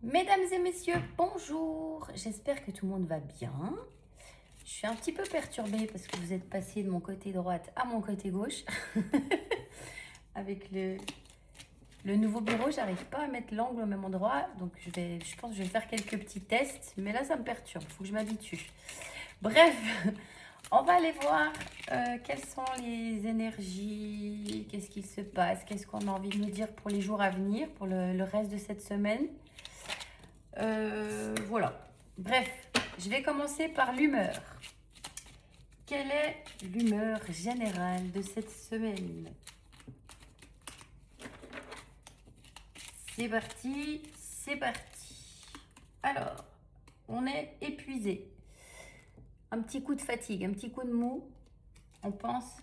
Mesdames et messieurs, bonjour. J'espère que tout le monde va bien. Je suis un petit peu perturbée parce que vous êtes passé de mon côté droite à mon côté gauche. Avec le nouveau bureau, j'arrive pas à mettre l'angle au même endroit. Donc je pense que je vais faire quelques petits tests. Mais là, ça me perturbe. Il faut que je m'habitue. Bref, on va aller voir quelles sont les énergies, qu'est-ce qu'il se passe, qu'est-ce qu'on a envie de nous dire pour les jours à venir, pour le reste de cette semaine. Voilà. Bref, je vais commencer par l'humeur. Quelle est l'humeur générale de cette semaine? C'est parti, c'est parti. Alors, on est épuisé. Un petit coup de fatigue, un petit coup de mou. On pense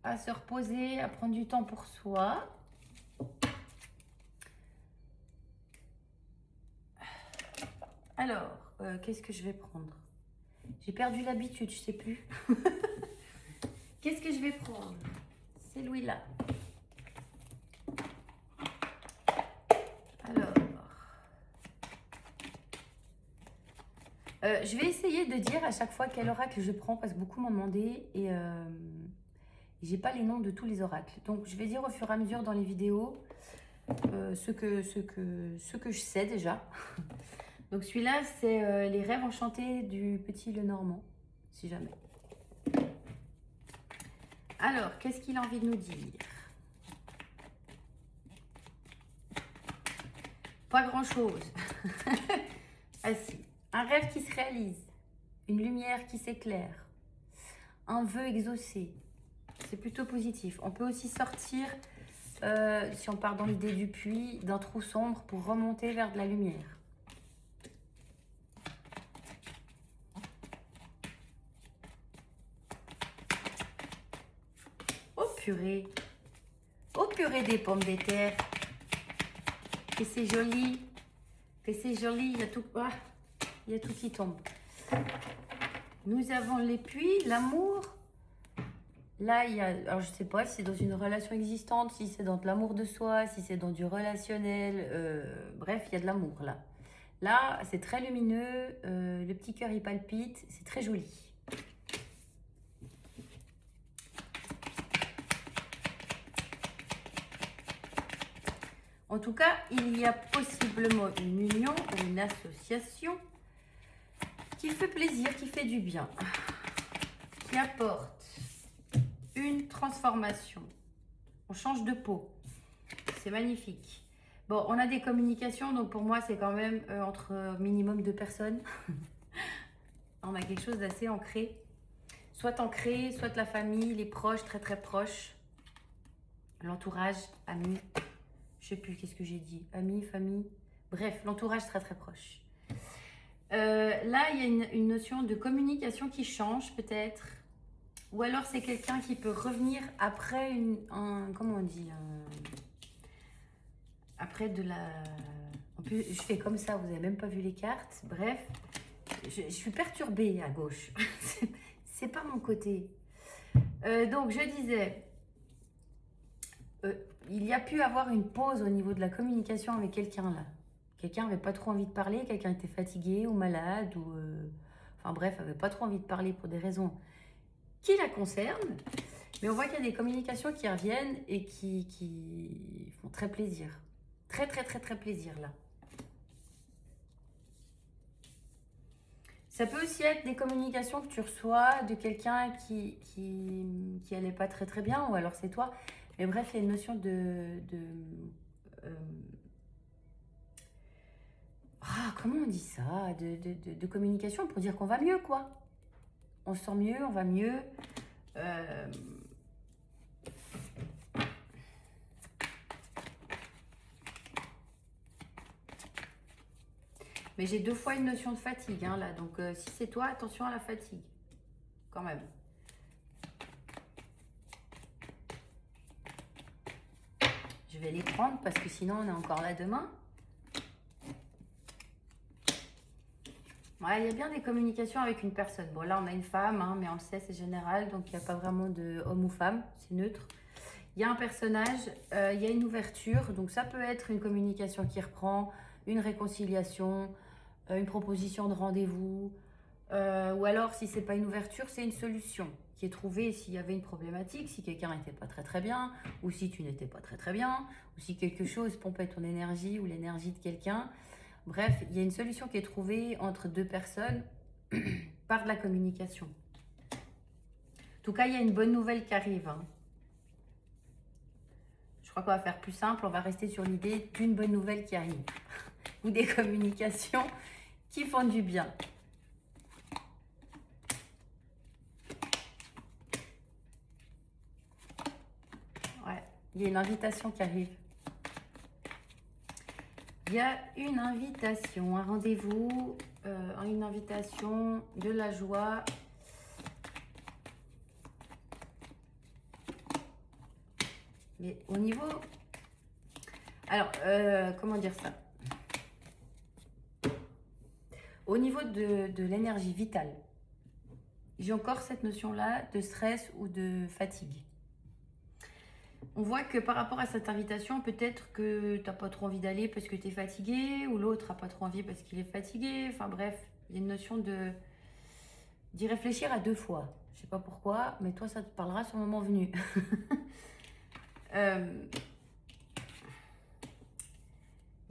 à se reposer, à prendre du temps pour soi. Alors, qu'est-ce que je vais prendre? J'ai perdu l'habitude, je sais plus. Qu'est-ce que je vais prendre? C'est Louis-là. Alors, je vais essayer de dire à chaque fois quel oracle je prends parce que beaucoup m'ont demandé et j'ai pas les noms de tous les oracles. Donc, je vais dire au fur et à mesure dans les vidéos ce que je sais déjà. Donc, celui-là, c'est les rêves enchantés du petit Lenormand, si jamais. Alors, qu'est-ce qu'il a envie de nous dire? Pas grand-chose. Ah si. Un rêve qui se réalise. Une lumière qui s'éclaire. Un vœu exaucé. C'est plutôt positif. On peut aussi sortir, si on part dans l'idée du puits, d'un trou sombre pour remonter vers de la lumière. Oh purée! Oh purée des pommes de terre! Que c'est joli! Que c'est joli! Il y a tout, il y a tout qui tombe. Nous avons les puits, l'amour. Là, il y a, alors je sais pas si c'est dans une relation existante, si c'est dans de l'amour de soi, si c'est dans du relationnel. Bref, il y a de l'amour là. Là, c'est très lumineux, le petit cœur il palpite, c'est très joli. En tout cas, il y a possiblement une union, une association qui fait plaisir, qui fait du bien, qui apporte une transformation. On change de peau. C'est magnifique. Bon, on a des communications, donc pour moi, c'est quand même entre minimum 2 personnes. On a quelque chose d'assez ancré. Soit ancré, soit la famille, les proches, très très proches. L'entourage, amis. Je sais plus qu'est-ce que j'ai dit. Amis, famille. Bref, l'entourage très très proche. Là, il y a une notion de communication qui change peut-être. Ou alors c'est quelqu'un qui peut revenir après comment on dit après de la... En plus, je fais comme ça, vous n'avez même pas vu les cartes. Bref, je suis perturbée à gauche. C'est pas mon côté. Donc, je disais, il y a pu avoir une pause au niveau de la communication avec quelqu'un là. Quelqu'un n'avait pas trop envie de parler, quelqu'un était fatigué ou malade ou... enfin bref, n'avait pas trop envie de parler pour des raisons qui la concernent. Mais on voit qu'il y a des communications qui reviennent et qui font très plaisir. Très, très, très, très plaisir là. Ça peut aussi être des communications que tu reçois de quelqu'un qui allait pas très très bien, ou alors c'est toi. Mais bref, il y a une notion comment on dit ça? De communication pour dire qu'on va mieux, quoi. On se sent mieux, on va mieux. Mais j'ai 2 fois une notion de fatigue, hein, là. Donc, si c'est toi, attention à la fatigue. Quand même. Je vais les prendre parce que sinon, on est encore là demain. Ouais, il y a bien des communications avec une personne. Bon, là, on a une femme, hein, mais on le sait, c'est général. Donc, il n'y a pas vraiment de homme ou femme. C'est neutre. Il y a un personnage, il y a une ouverture. Donc, ça peut être une communication qui reprend. une réconciliation, une proposition de rendez-vous, ou alors si c'est pas une ouverture, c'est une solution qui est trouvée s'il y avait une problématique, si quelqu'un n'était pas très très bien, ou si tu n'étais pas très très bien, ou si quelque chose pompait ton énergie ou l'énergie de quelqu'un. Bref, il y a une solution qui est trouvée entre deux personnes par de la communication. En tout cas, il y a une bonne nouvelle qui arrive, hein. Je crois qu'on va faire plus simple, on va rester sur l'idée d'une bonne nouvelle qui arrive. Ou des communications qui font du bien. Ouais, il y a une invitation qui arrive. Il y a une invitation, un rendez-vous, une invitation, de la joie. Mais au niveau... Alors, comment dire ça? Au niveau de l'énergie vitale, j'ai encore cette notion-là de stress ou de fatigue. On voit que par rapport à cette invitation, peut-être que tu n'as pas trop envie d'aller parce que tu es fatigué, ou l'autre n'a pas trop envie parce qu'il est fatigué. Enfin bref, il y a une notion d'y réfléchir à deux fois. Je sais pas pourquoi, mais toi, ça te parlera sur le moment venu.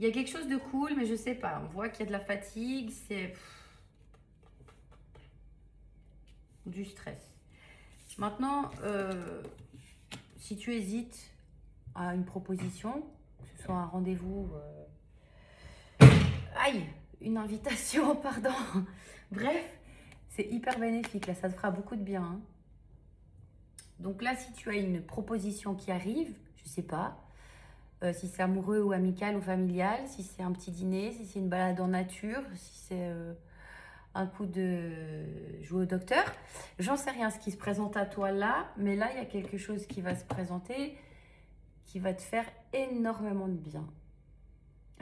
Il y a quelque chose de cool, mais je sais pas. On voit qu'il y a de la fatigue, c'est du stress. Maintenant, si tu hésites à une proposition, que ce soit un rendez-vous, aïe, une invitation, pardon. Bref, c'est hyper bénéfique. Là, ça te fera beaucoup de bien, hein. Donc là, si tu as une proposition qui arrive, je sais pas, si c'est amoureux ou amical ou familial, si c'est un petit dîner, si c'est une balade en nature, si c'est un coup de jouer au docteur, j'en sais rien ce qui se présente à toi là, mais là, il y a quelque chose qui va se présenter qui va te faire énormément de bien.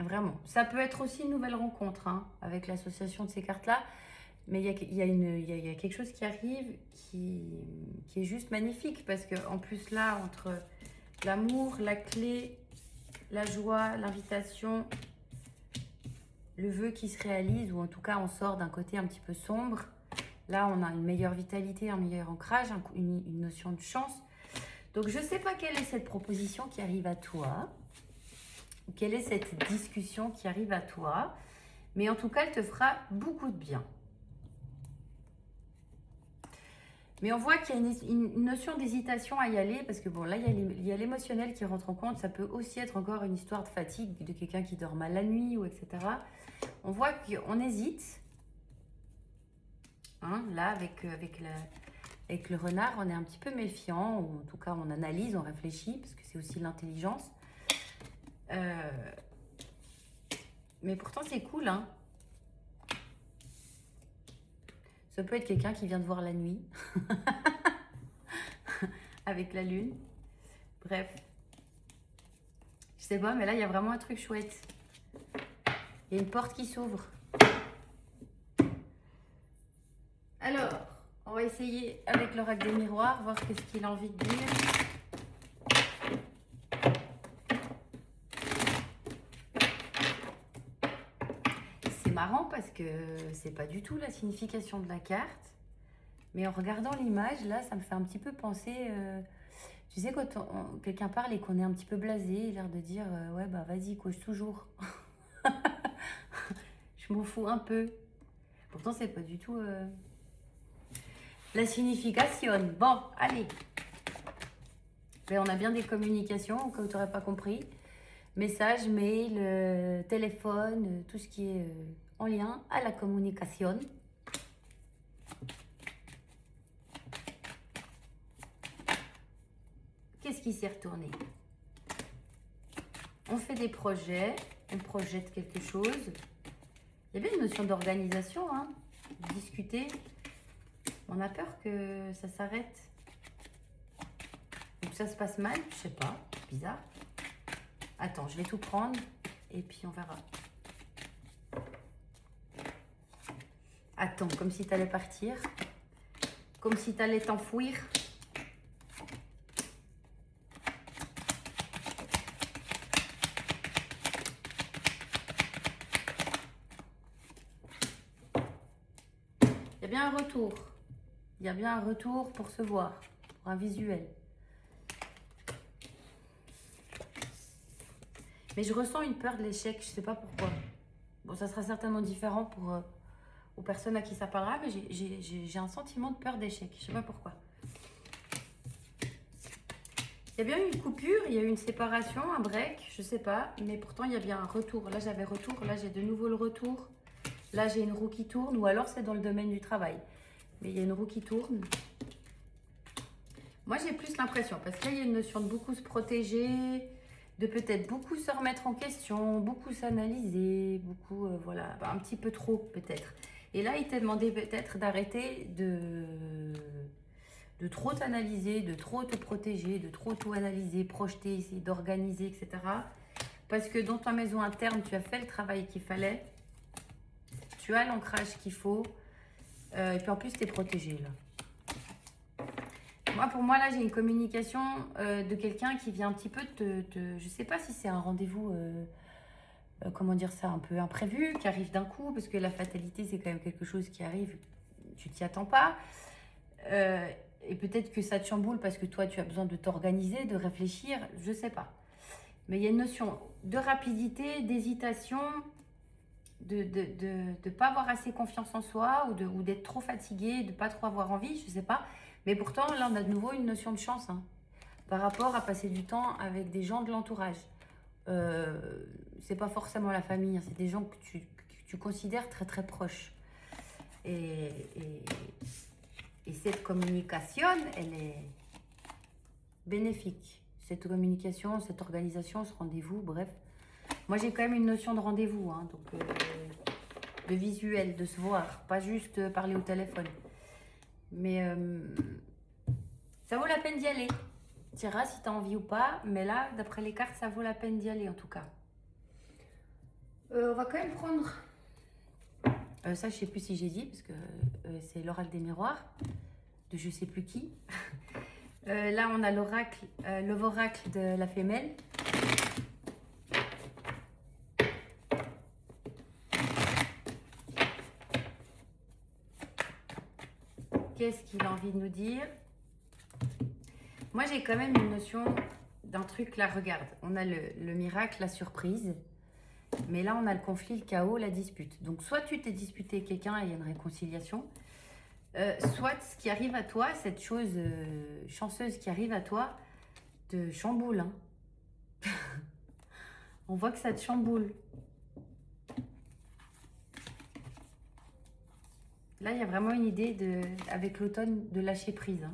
Vraiment. Ça peut être aussi une nouvelle rencontre, hein, avec l'association de ces cartes-là, mais il y a quelque chose qui arrive qui est juste magnifique, parce qu'en plus là, entre l'amour, la clé, la joie, l'invitation, le vœu qui se réalise, ou en tout cas on sort d'un côté un petit peu sombre, là on a une meilleure vitalité, un meilleur ancrage, une notion de chance. Donc je ne sais pas quelle est cette proposition qui arrive à toi, ou quelle est cette discussion qui arrive à toi, mais en tout cas elle te fera beaucoup de bien. Mais on voit qu'il y a une notion d'hésitation à y aller, parce que bon, là, il y a l'émotionnel qui rentre en compte. Ça peut aussi être encore une histoire de fatigue, de quelqu'un qui dort mal la nuit, ou etc. On voit qu'on hésite. Hein, là, avec le renard, on est un petit peu méfiant, ou en tout cas, on analyse, on réfléchit, parce que c'est aussi l'intelligence. Mais pourtant, c'est cool, hein. Ça peut être quelqu'un qui vient te voir la nuit, avec la lune. Bref. Je sais pas, mais là, il y a vraiment un truc chouette. Il y a une porte qui s'ouvre. Alors, on va essayer avec l'oracle des miroirs, voir qu'est-ce qu'il a envie de dire. C'est marrant parce que c'est pas du tout la signification de la carte. Mais en regardant l'image, là, ça me fait un petit peu penser... tu sais, quand quelqu'un parle et qu'on est un petit peu blasé, l'air de dire ouais, bah vas-y, coche toujours. Je m'en fous un peu. Pourtant, c'est pas du tout la signification. Bon, allez. Mais on a bien des communications, comme tu n'aurais pas compris. Messages, mail, téléphone, tout ce qui est en lien à la communication. Qu'est-ce qui s'est retourné? On fait des projets, on projette quelque chose. Il y a bien une notion d'organisation, hein, de discuter. On a peur que ça s'arrête. Ou que ça se passe mal, je sais pas, bizarre. Attends, je vais tout prendre et puis on verra. Attends, comme si tu allais partir. Comme si tu allais t'enfouir. y a bien un retour. Il y a bien un retour pour se voir, pour un visuel. Mais je ressens une peur de l'échec, je ne sais pas pourquoi. Bon, ça sera certainement différent pour aux personnes à qui ça parlera, mais j'ai un sentiment de peur d'échec, je ne sais pas pourquoi. Il y a bien eu une coupure, il y a eu une séparation, un break, je ne sais pas, mais pourtant il y a bien un retour. Là j'avais retour, là j'ai de nouveau le retour. Là j'ai une roue qui tourne, ou alors c'est dans le domaine du travail. Mais il y a une roue qui tourne. Moi j'ai plus l'impression, parce qu'il y a une notion de beaucoup se protéger, de peut-être beaucoup se remettre en question, beaucoup s'analyser, beaucoup, voilà, un petit peu trop peut-être. Et là, il t'a demandé peut-être d'arrêter de trop t'analyser, de trop te protéger, de trop tout analyser, projeter, essayer d'organiser, etc. Parce que dans ta maison interne, tu as fait le travail qu'il fallait, tu as l'ancrage qu'il faut, et puis en plus, tu es protégé là. Pour moi, là, j'ai une communication de quelqu'un qui vient un petit peu je ne sais pas si c'est un rendez-vous, comment dire ça, un peu imprévu, qui arrive d'un coup, parce que la fatalité, c'est quand même quelque chose qui arrive, tu t'y attends pas. Et peut-être que ça te chamboule parce que toi, tu as besoin de t'organiser, de réfléchir, je ne sais pas. Mais il y a une notion de rapidité, d'hésitation, de ne pas avoir assez confiance en soi ou d'être trop fatigué, de ne pas trop avoir envie, je ne sais pas. Mais pourtant, là, on a de nouveau une notion de chance par rapport à passer du temps avec des gens de l'entourage. C'est pas forcément la famille, c'est des gens que tu considères très très proches. Et cette communication, elle est bénéfique. Cette communication, cette organisation, ce rendez-vous, bref. Moi, j'ai quand même une notion de rendez-vous, donc de visuel, de se voir, pas juste parler au téléphone. Mais ça vaut la peine d'y aller. Tu diras si tu as envie ou pas, mais là, d'après les cartes, ça vaut la peine d'y aller en tout cas. On va quand même prendre... ça, je ne sais plus si j'ai dit, parce que c'est l'oracle des miroirs, de je ne sais plus qui. Là, on a l'oracle, l'oracle de la femelle. Qu'est-ce qu'il a envie de nous dire? Moi, j'ai quand même une notion d'un truc là, regarde. On a le miracle, la surprise. Mais là, on a le conflit, le chaos, la dispute. Donc, soit tu t'es disputé avec quelqu'un et il y a une réconciliation. Soit ce qui arrive à toi, cette chose chanceuse qui arrive à toi, te chamboule. On voit que ça te chamboule. Là, il y a vraiment une idée, avec l'automne, de lâcher prise.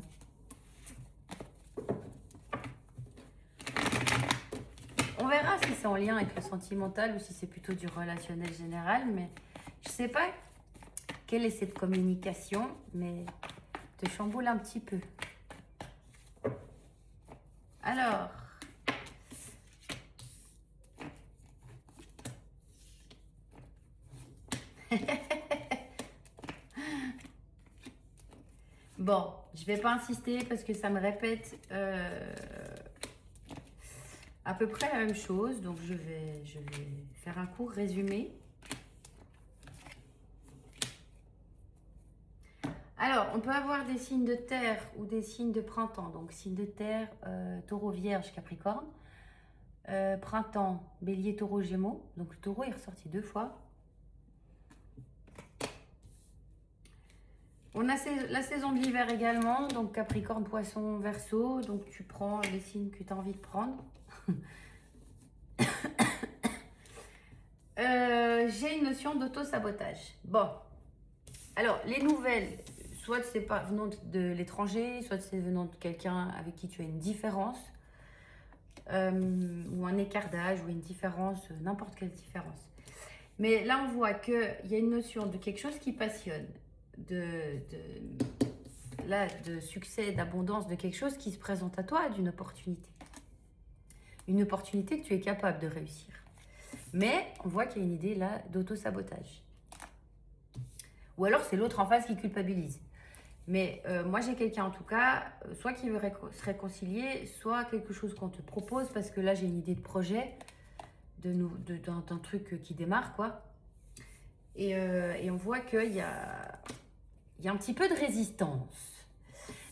On verra si c'est en lien avec le sentimental ou si c'est plutôt du relationnel général. Mais je ne sais pas quelle est cette communication, mais te chamboule un petit peu. Alors... Bon, je vais pas insister parce que ça me répète à peu près la même chose. Donc, je vais faire un court résumé. Alors, on peut avoir des signes de terre ou des signes de printemps. Donc, signe de terre, taureau, vierge, capricorne. Printemps, bélier, taureau, gémeaux. Donc, le taureau est ressorti 2 fois. On a la saison de l'hiver également, donc Capricorne, Poisson, Verseau. Donc tu prends les signes que tu as envie de prendre. J'ai une notion d'auto-sabotage. Bon, alors les nouvelles, soit c'est pas venant de l'étranger, soit c'est venant de quelqu'un avec qui tu as une différence, ou un écart d'âge, ou une différence, n'importe quelle différence. Mais là, on voit qu'il y a une notion de quelque chose qui passionne. De succès, d'abondance, de quelque chose qui se présente à toi, d'une opportunité. Une opportunité que tu es capable de réussir. Mais on voit qu'il y a une idée là d'auto-sabotage. Ou alors c'est l'autre en face qui culpabilise. Mais moi j'ai quelqu'un en tout cas, soit qui veut se réconcilier, soit quelque chose qu'on te propose, parce que là j'ai une idée de projet, d'un truc qui démarre quoi. Et on voit qu'il y a il y a un petit peu de résistance.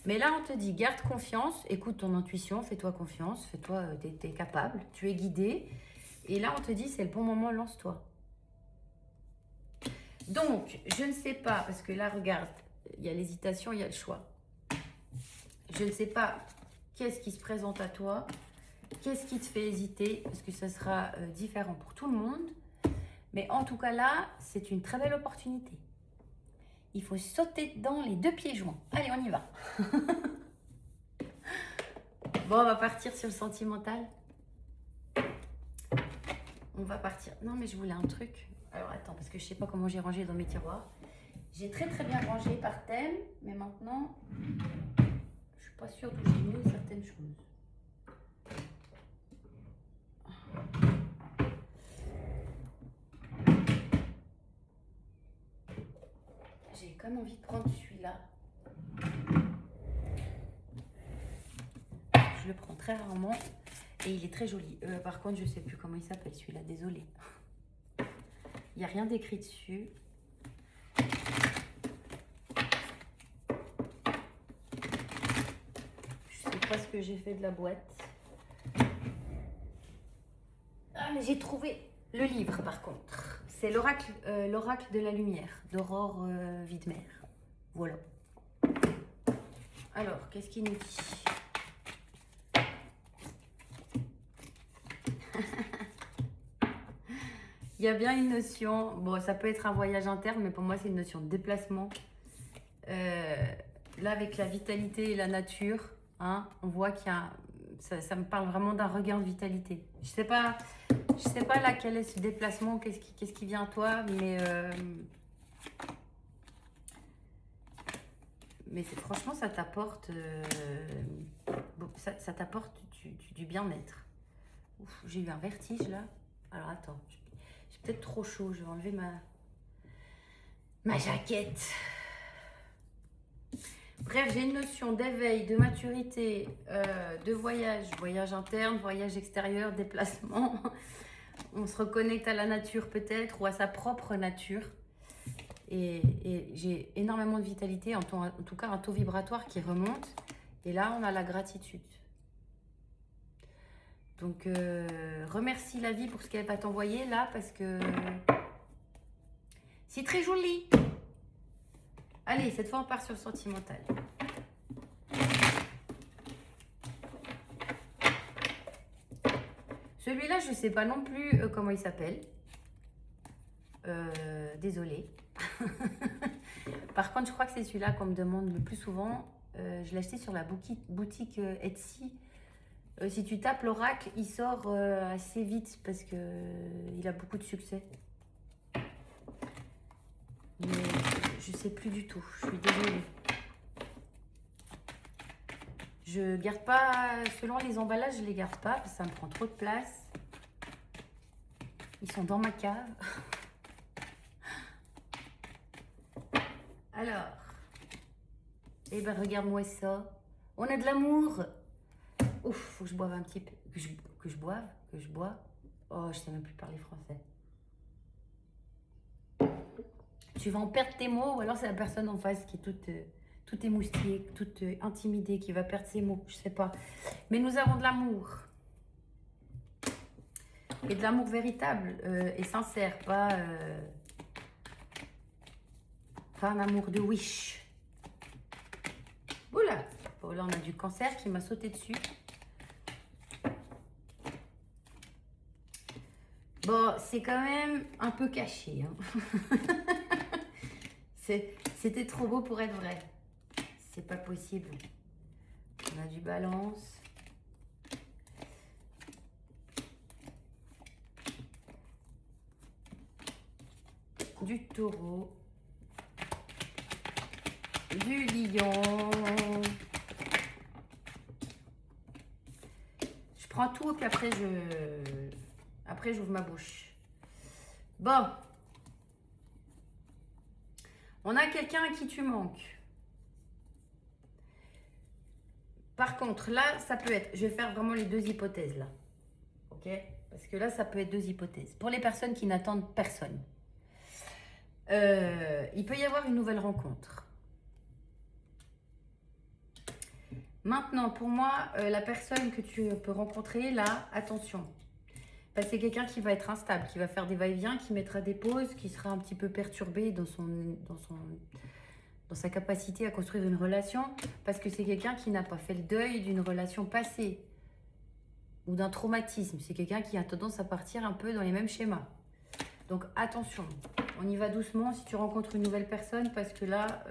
Mais là, on te dit, garde confiance, écoute ton intuition, fais-toi confiance, fais-toi, t'es capable, tu es guidé. Et là, on te dit, c'est le bon moment, lance-toi. Donc, je ne sais pas, parce que là, regarde, il y a l'hésitation, il y a le choix. Je ne sais pas qu'est-ce qui se présente à toi, qu'est-ce qui te fait hésiter, parce que ça sera différent pour tout le monde. Mais en tout cas, là, c'est une très belle opportunité. Il faut sauter dedans les 2 pieds joints. Allez, on y va. Bon, on va partir sur le sentimental. On va partir. Non, mais je voulais un truc. Alors, attends, parce que je ne sais pas comment j'ai rangé dans mes tiroirs. J'ai très bien rangé par thème, mais maintenant, je ne suis pas sûre d'où j'ai mis certaines choses. J'ai comme envie de prendre celui-là. Je le prends très rarement et il est très joli. Par contre, je ne sais plus comment il s'appelle celui-là, désolée. Il n'y a rien d'écrit dessus. Je ne sais pas ce que j'ai fait de la boîte. Ah, mais j'ai trouvé le livre par contre. C'est l'oracle de la lumière d'Aurore Widmer. Voilà. Alors, qu'est-ce qu'il nous dit? Il y a bien une notion, bon, ça peut être un voyage interne, mais pour moi, c'est une notion de déplacement. Là, avec la vitalité et la nature, hein, on voit qu'il y a, ça me parle vraiment d'un regain de vitalité. Je sais pas là quel est ce déplacement, qu'est-ce qui vient à toi, mais franchement, ça t'apporte ça t'apporte du bien-être. J'ai eu un vertige là. Alors attends, j'ai peut-être trop chaud, je vais enlever ma jaquette. Bref, j'ai une notion d'éveil, de maturité, de voyage interne, voyage extérieur, déplacement. On se reconnecte à la nature peut-être ou à sa propre nature. Et j'ai énormément de vitalité, en tout cas un taux vibratoire qui remonte. Et là, on a la gratitude. Donc, remercie la vie pour ce qu'elle va t'envoyer là, parce que c'est très joli. Allez, cette fois, on part sur le sentimental. Celui-là, je ne sais pas non plus comment il s'appelle. Désolée. Par contre, je crois que c'est celui-là qu'on me demande le plus souvent. Je l'ai acheté sur la boutique Etsy. Si tu tapes l'oracle, il sort assez vite parce qu'il a beaucoup de succès. Mais je sais plus du tout. Je suis désolée. Je garde pas, selon les emballages, je les garde pas parce que ça me prend trop de place. Ils sont dans ma cave. Alors, eh ben regarde-moi ça. On a de l'amour. Ouf, faut que je boive un petit peu. Que je boive. Oh, je sais même plus parler français. Tu vas en perdre tes mots ou alors c'est la personne en face qui est toute émoustillée, toute intimidée, qui va perdre ses mots. Je sais pas. Mais nous avons de l'amour. Et de l'amour véritable et sincère, pas un amour de wish. Oula, bon, là on a du cancer qui m'a sauté dessus. Bon, c'est quand même un peu caché. Hein. C'était trop beau pour être vrai. C'est pas possible. On a du balance. Du taureau. Du lion. Je prends tout et puis après j'ouvre ma bouche. Bon. On a quelqu'un à qui tu manques. Par contre, là, ça peut être... Je vais faire vraiment les 2 hypothèses, là. Ok? Parce que là, ça peut être 2 hypothèses. Pour les personnes qui n'attendent personne. Il peut y avoir une nouvelle rencontre. Maintenant, pour moi, la personne que tu peux rencontrer, là, attention. Parce que c'est quelqu'un qui va être instable, qui va faire des va-et-vient, qui mettra des pauses, qui sera un petit peu perturbé dans sa capacité à construire une relation. Parce que c'est quelqu'un qui n'a pas fait le deuil d'une relation passée ou d'un traumatisme. C'est quelqu'un qui a tendance à partir un peu dans les mêmes schémas. Donc attention, on y va doucement si tu rencontres une nouvelle personne parce que là,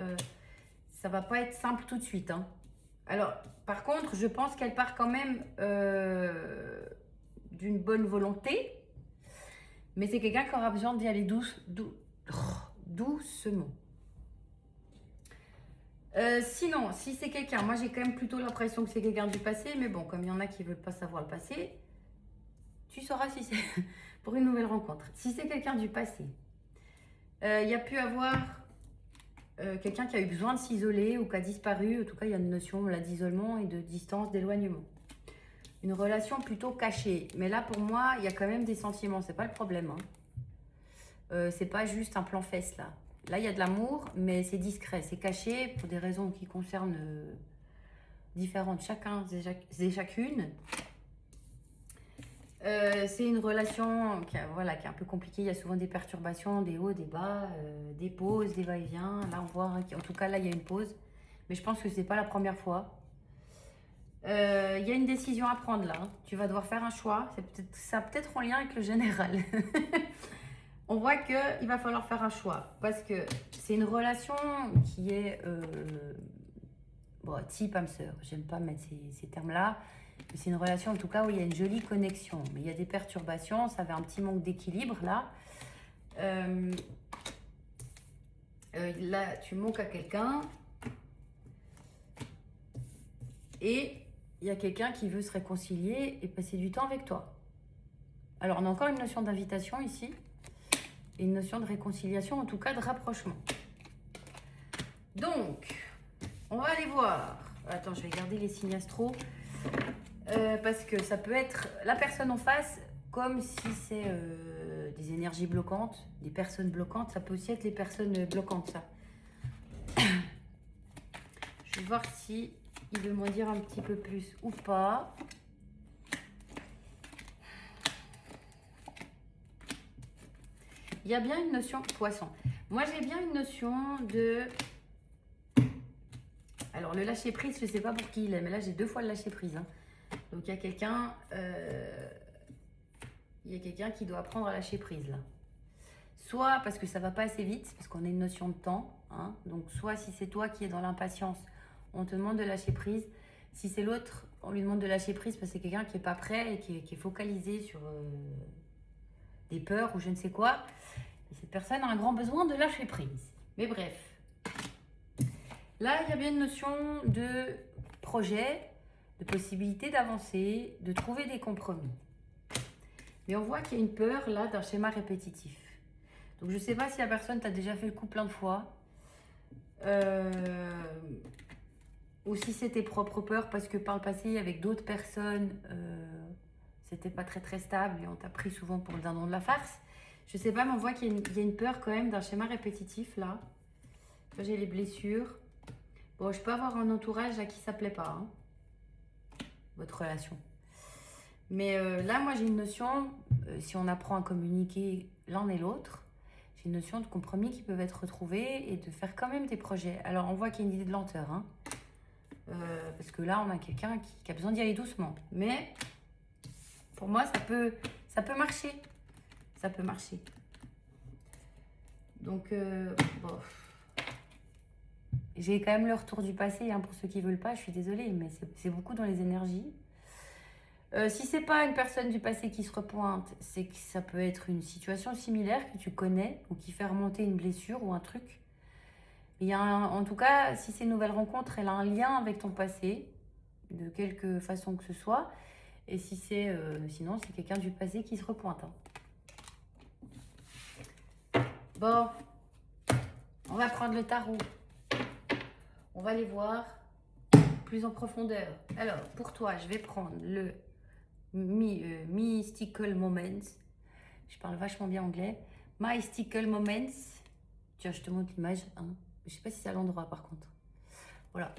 ça va pas être simple tout de suite. Hein. Alors, par contre, je pense qu'elle part quand même d'une bonne volonté, mais c'est quelqu'un qui aura besoin d'y aller doucement. Sinon, si c'est quelqu'un, moi j'ai quand même plutôt l'impression que c'est quelqu'un du passé, mais bon, comme il y en a qui ne veulent pas savoir le passé, tu sauras si c'est pour une nouvelle rencontre. Si c'est quelqu'un du passé, il y a pu avoir quelqu'un qui a eu besoin de s'isoler ou qui a disparu. En tout cas, il y a une notion là d'isolement et de distance, d'éloignement. Une relation plutôt cachée. Mais là, pour moi, il y a quand même des sentiments. C'est pas le problème. Hein. C'est pas juste un plan fesse là. Là, il y a de l'amour, mais c'est discret, c'est caché pour des raisons qui concernent différentes chacun et chacune. C'est une relation qui est un peu compliquée. Il y a souvent des perturbations, des hauts, des bas, des pauses, des va-et-vient. Là, on voit, en tout cas, là, il y a une pause. Mais je pense que c'est pas la première fois. Il y a une décision à prendre là. Hein. Tu vas devoir faire un choix. Ça peut-être en lien avec le général. On voit qu'il va falloir faire un choix. Parce que c'est une relation qui est type âme sœur. J'aime pas mettre ces termes-là. C'est une relation en tout cas où il y a une jolie connexion. Mais il y a des perturbations. Ça avait un petit manque d'équilibre là. Là, tu manques à quelqu'un. Et il y a quelqu'un qui veut se réconcilier et passer du temps avec toi. Alors, on a encore une notion d'invitation ici. Et une notion de réconciliation, en tout cas de rapprochement. Donc, on va aller voir. Attends, je vais garder les signes astro. Parce que ça peut être la personne en face, comme si c'est des énergies bloquantes, des personnes bloquantes. Ça peut aussi être les personnes bloquantes, ça. Je vais voir si il veut m'en dire un petit peu plus ou pas. Il y a bien une notion poisson. Moi, j'ai bien une notion de... Alors, le lâcher prise, je ne sais pas pour qui il est, mais là, j'ai 2 fois le lâcher prise. Hein. Donc, il y a quelqu'un qui doit apprendre à lâcher prise, là. Soit parce que ça ne va pas assez vite, parce qu'on a une notion de temps. Hein. Donc, soit si c'est toi qui es dans l'impatience, on te demande de lâcher prise. Si c'est l'autre, on lui demande de lâcher prise parce que c'est quelqu'un qui n'est pas prêt et qui est focalisé sur des peurs ou je ne sais quoi. Et cette personne a un grand besoin de lâcher prise. Mais bref. Là, il y a bien une notion de projet, de possibilité d'avancer, de trouver des compromis. Mais on voit qu'il y a une peur là d'un schéma répétitif. Donc je ne sais pas si la personne t'a déjà fait le coup plein de fois. Ou si c'est tes propres peurs parce que par le passé, avec d'autres personnes, c'était pas très très stable et on t'a pris souvent pour le dindon de la farce. Je sais pas, mais on voit qu'il y a une peur quand même d'un schéma répétitif là. Là, j'ai les blessures. Bon, je peux avoir un entourage à qui ça plaît pas, hein, votre relation. Mais là, moi, j'ai une notion, si on apprend à communiquer l'un et l'autre, j'ai une notion de compromis qui peuvent être retrouvés et de faire quand même des projets. Alors, on voit qu'il y a une idée de lenteur, hein, parce que là, on a quelqu'un qui a besoin d'y aller doucement. Mais pour moi, ça peut marcher. Ça peut marcher. Donc, bon. J'ai quand même le retour du passé, hein, pour ceux qui ne veulent pas, je suis désolée, mais c'est beaucoup dans les énergies. Si c'est pas une personne du passé qui se repointe, c'est que ça peut être une situation similaire que tu connais ou qui fait remonter une blessure ou un truc. En tout cas, si c'est une nouvelle rencontre, elle a un lien avec ton passé, de quelque façon que ce soit. Et si c'est, sinon, c'est quelqu'un du passé qui se repointe. Hein. Bon, on va prendre le tarot. On va les voir plus en profondeur. Alors, pour toi, je vais prendre le Mystical Moments. Je parle vachement bien anglais. Mystical Moments. Tiens, je te montre l'image. Hein. Je ne sais pas si c'est à l'endroit, par contre. Voilà.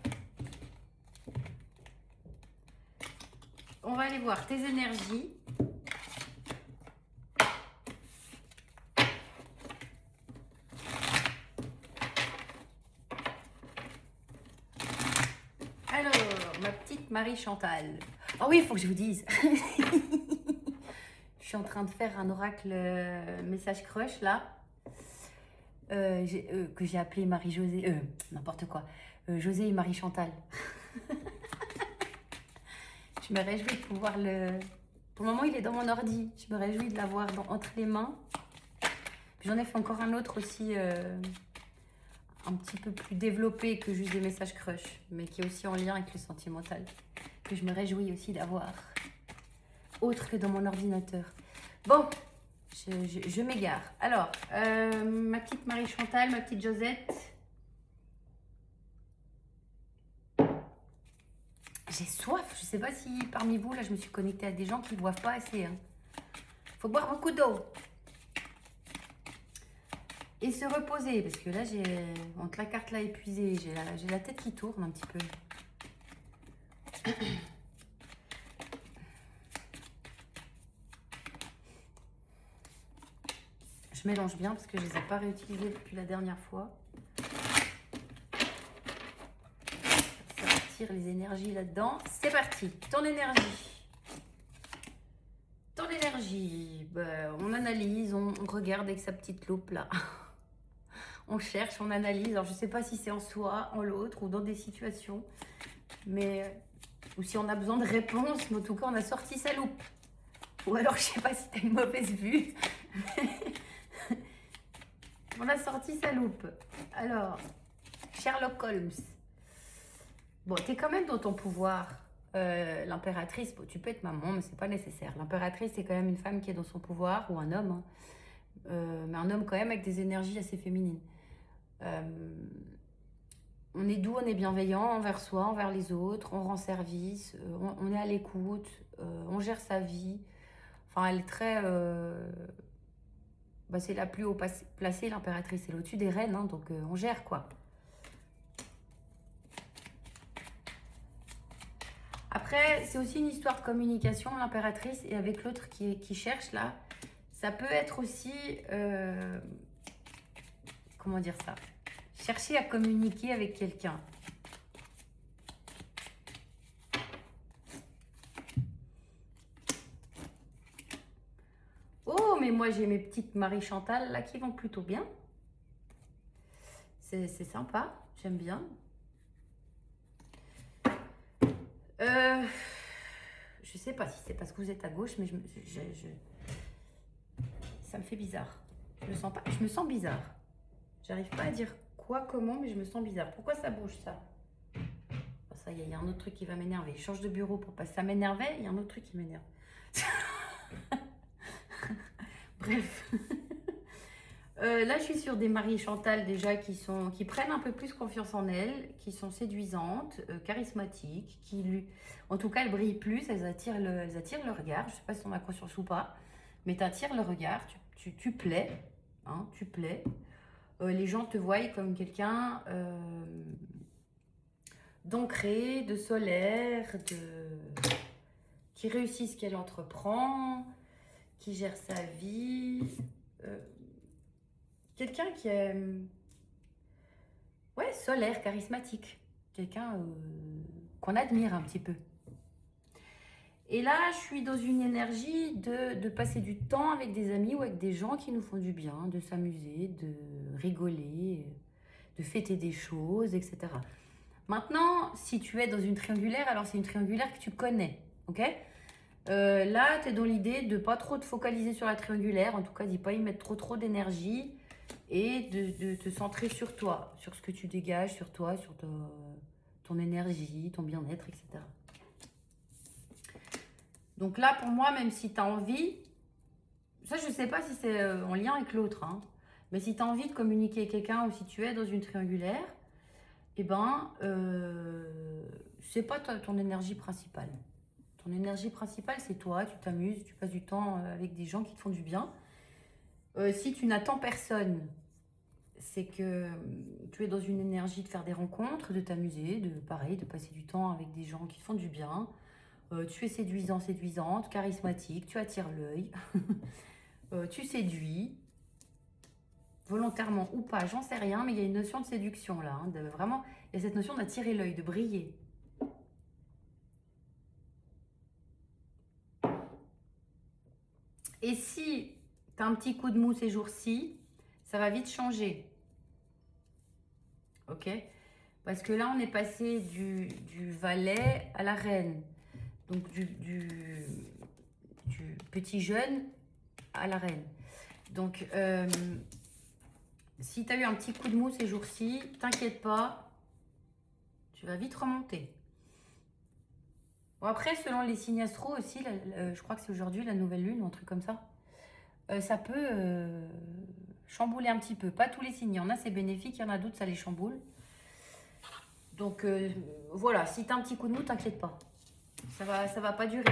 on va aller voir tes énergies. Alors, ma petite Marie-Chantal. Ah oui, il faut que je vous dise. Je suis en train de faire un oracle message crush là. Que j'ai appelé Marie-Josée. N'importe quoi. José et Marie-Chantal. Je me réjouis de pouvoir le... Pour le moment, il est dans mon ordi. Je me réjouis de l'avoir entre les mains. J'en ai fait encore un autre aussi, un petit peu plus développé que juste des messages crush, mais qui est aussi en lien avec le sentimental, que je me réjouis aussi d'avoir, autre que dans mon ordinateur. Bon, je m'égare. Alors, ma petite Marie-Chantal, ma petite Josette. J'ai soif. Je ne sais pas si parmi vous, là, je me suis connectée à des gens qui ne boivent pas assez. Hein. Faut boire beaucoup d'eau. Et se reposer, parce que là, entre la carte là épuisée, j'ai la tête qui tourne un petit peu. Je mélange bien parce que je ne les ai pas réutilisés depuis la dernière fois. Ça retire les énergies là-dedans. C'est parti, ton énergie. Ton énergie, ben, on analyse, on regarde avec sa petite loupe là. On cherche, on analyse. Alors, je ne sais pas si c'est en soi, en l'autre ou dans des situations. Mais, ou si on a besoin de réponses. Mais en tout cas, on a sorti sa loupe. Ou alors, je ne sais pas si tu as une mauvaise vue. On a sorti sa loupe. Alors, Sherlock Holmes. Bon, tu es quand même dans ton pouvoir. L'impératrice, bon, tu peux être maman, mais c'est pas nécessaire. L'impératrice, c'est quand même une femme qui est dans son pouvoir, ou un homme. Hein. Mais un homme quand même avec des énergies assez féminines. On est doux, on est bienveillant envers soi, envers les autres, on rend service, on est à l'écoute, on gère sa vie. Enfin, elle est très... bah, c'est la plus haut placée, l'impératrice. Elle est au-dessus des reines, hein, donc on gère quoi. Après, c'est aussi une histoire de communication, l'impératrice, et avec l'autre qui cherche là, ça peut être aussi... comment dire ça? Chercher à communiquer avec quelqu'un. Oh, mais moi j'ai mes petites Marie-Chantal là qui vont plutôt bien. C'est sympa, j'aime bien. Je sais pas si c'est parce que vous êtes à gauche, mais ça me fait bizarre. Je me sens bizarre. J'arrive pas à dire quoi, comment, mais je me sens bizarre. Pourquoi ça bouge ça? Oh, ça y est, il y a un autre truc qui va m'énerver. Je change de bureau pour passer. Ça m'énervait, il y a un autre truc qui m'énerve. Bref. Là, je suis sur des Marie-Chantal déjà qui prennent un peu plus confiance en elles, qui sont séduisantes, charismatiques, en tout cas, elles brillent plus, elles attirent le regard. Je ne sais pas si on a conscience ou pas, mais tu attires le regard, tu plais, hein, tu plais. Les gens te voient comme quelqu'un d'ancré, de solaire, qui réussit ce qu'elle entreprend, qui gère sa vie. Quelqu'un qui est ouais, solaire, charismatique. Quelqu'un qu'on admire un petit peu. Et là, je suis dans une énergie de passer du temps avec des amis ou avec des gens qui nous font du bien, de s'amuser, de rigoler, de fêter des choses, etc. Maintenant, si tu es dans une triangulaire, alors c'est une triangulaire que tu connais, ok? Là, tu es dans l'idée de pas trop te focaliser sur la triangulaire, en tout cas, d'y pas y mettre trop d'énergie et de te centrer sur toi, sur ce que tu dégages, sur toi, sur ton énergie, ton bien-être, etc. Donc là, pour moi, même si tu as envie, ça, je ne sais pas si c'est en lien avec l'autre, hein, mais si tu as envie de communiquer avec quelqu'un ou si tu es dans une triangulaire, eh ben, c'est pas ton énergie principale. Ton énergie principale, c'est toi, tu t'amuses, tu passes du temps avec des gens qui te font du bien. Si tu n'attends personne, c'est que tu es dans une énergie de faire des rencontres, de t'amuser, de passer du temps avec des gens qui te font du bien, Tu es séduisant, séduisante, charismatique, tu attires l'œil. Tu séduis. Volontairement ou pas, j'en sais rien, mais il y a une notion de séduction là. Hein, vraiment, il y a cette notion d'attirer l'œil, de briller. Et si tu as un petit coup de mou ces jours-ci, ça va vite changer. Ok? Parce que là, on est passé du valet à la reine. Donc, du petit jeune à la reine. Donc, si tu as eu un petit coup de mou ces jours-ci, t'inquiète pas, tu vas vite remonter. Bon, après, selon les signes astro aussi, je crois que c'est aujourd'hui la nouvelle lune ou un truc comme ça, ça peut chambouler un petit peu. Pas tous les signes, il y en a c'est bénéfique, il y en a d'autres ça les chamboule. Donc voilà, si tu as un petit coup de mou, t'inquiète pas, ça va pas durer.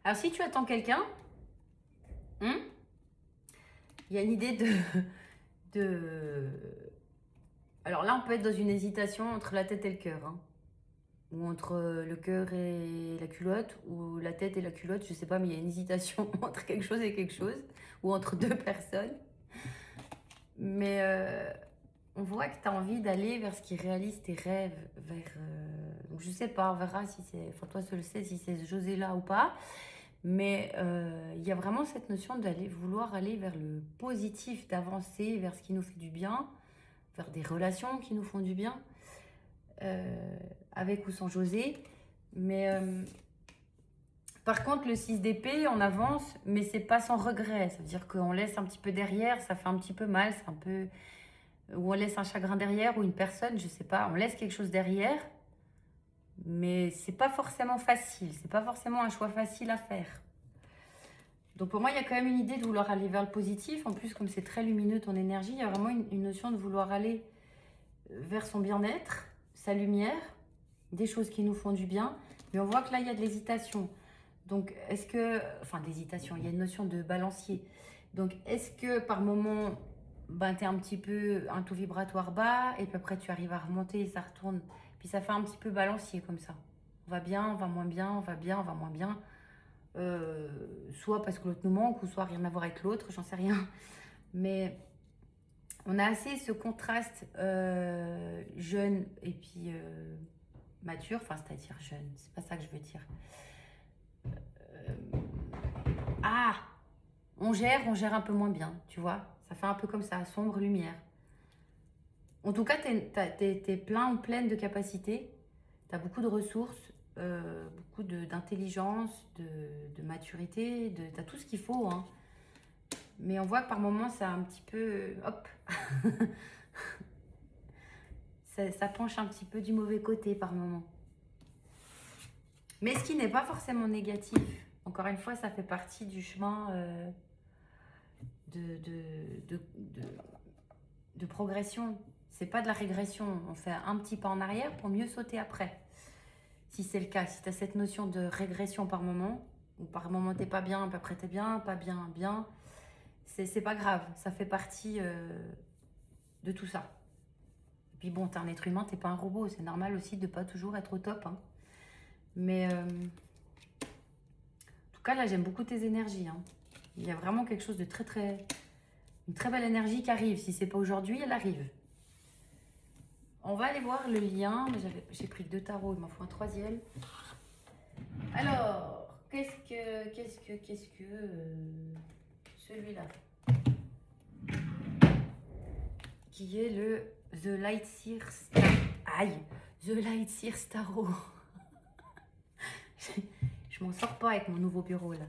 Alors si tu attends quelqu'un, il y a une idée de... Alors là, on peut être dans une hésitation entre la tête et le cœur. Hein. Ou entre le cœur et la culotte, ou la tête et la culotte, je sais pas, mais il y a une hésitation entre quelque chose et quelque chose, ou entre deux personnes. Mais on voit que tu as envie d'aller vers ce qui réalise tes rêves, vers... donc je sais pas, on verra si c'est... Enfin, toi seul sais si c'est José là ou pas. Mais il y a vraiment cette notion d'aller vouloir aller vers le positif, d'avancer vers ce qui nous fait du bien, vers des relations qui nous font du bien, avec ou sans José. Mais par contre, le 6 d'épée, on avance, mais c'est pas sans regret. Ça veut dire qu'on laisse un petit peu derrière, ça fait un petit peu mal, c'est un peu... Ou on laisse un chagrin derrière, ou une personne, je sais pas, on laisse quelque chose derrière. Mais c'est pas forcément facile, c'est pas forcément un choix facile à faire. Donc pour moi, il y a quand même une idée de vouloir aller vers le positif. En plus, comme c'est très lumineux ton énergie, il y a vraiment une notion de vouloir aller vers son bien-être, sa lumière, des choses qui nous font du bien. Mais on voit que là, il y a de l'hésitation. Donc est-ce que... Enfin, d'hésitation, il y a une notion de balancier. Donc est-ce que par moment, ben, tu es un petit peu un taux vibratoire bas et puis après tu arrives à remonter et ça retourne. Puis ça fait un petit peu balancier comme ça. On va bien, on va moins bien, on va bien, on va moins bien. Soit parce que l'autre nous manque ou soit rien à voir avec l'autre, j'en sais rien. Mais on a assez ce contraste jeune et puis mature, enfin c'est-à-dire jeune, c'est pas ça que je veux dire. Ah, on gère un peu moins bien, tu vois. Ça fait un peu comme ça, sombre, lumière. En tout cas, t'es plein ou pleine de capacités, t'as beaucoup de ressources, beaucoup d'intelligence, de maturité, t'as tout ce qu'il faut, hein. Mais on voit que par moments, ça un petit peu... Hop ça penche un petit peu du mauvais côté par moments. Mais ce qui n'est pas forcément négatif. Encore une fois, ça fait partie du chemin de progression. C'est pas de la régression. On fait un petit pas en arrière pour mieux sauter après. Si c'est le cas, si tu as cette notion de régression par moment, ou par moment t'es pas bien, puis après t'es bien, pas bien, bien, c'est pas grave. Ça fait partie de tout ça. Et puis bon, t'es un être humain, t'es pas un robot. C'est normal aussi de pas toujours être au top. Hein. Mais en tout cas, là, j'aime beaucoup tes énergies. Hein. Il y a vraiment quelque chose de une très belle énergie qui arrive. Si c'est pas aujourd'hui, elle arrive. On va aller voir le lien. J'ai pris que 2 tarots, il m'en faut un 3e. Alors, qu'est-ce que celui-là qui est le The Lightseer Star. Aïe, The Lightseer Starro. Je m'en sors pas avec mon nouveau bureau là.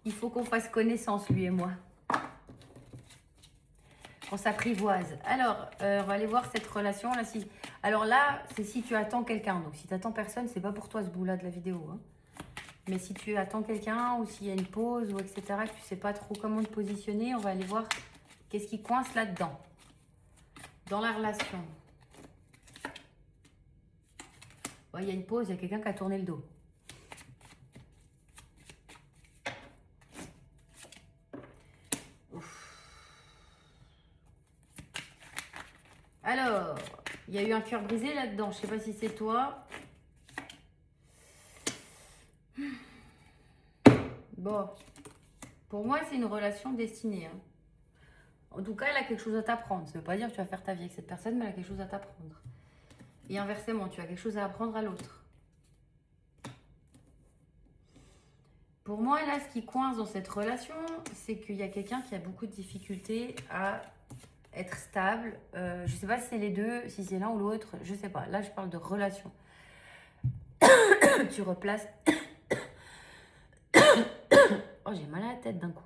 Il faut qu'on fasse connaissance, lui et moi. On s'apprivoise. Alors, on va aller voir cette relation là. Alors là, c'est si tu attends quelqu'un. Donc si tu attends personne, c'est pas pour toi ce bout là de la vidéo. Hein. Mais si tu attends quelqu'un ou s'il y a une pause ou etc., que tu sais pas trop comment te positionner, on va aller voir qu'est-ce qui coince là-dedans. Dans la relation. Ouais, il y a une pause, il y a quelqu'un qui a tourné le dos. Alors, il y a eu un cœur brisé là-dedans. Je ne sais pas si c'est toi. Bon, pour moi, c'est une relation destinée. Hein. En tout cas, elle a quelque chose à t'apprendre. Ça ne veut pas dire que tu vas faire ta vie avec cette personne, mais elle a quelque chose à t'apprendre. Et inversement, tu as quelque chose à apprendre à l'autre. Pour moi, là, ce qui coince dans cette relation, c'est qu'il y a quelqu'un qui a beaucoup de difficultés à être stable. Je ne sais pas si c'est les deux, si c'est l'un ou l'autre, je ne sais pas. Là, je parle de relation. Tu replaces... Oh, j'ai mal à la tête d'un coup.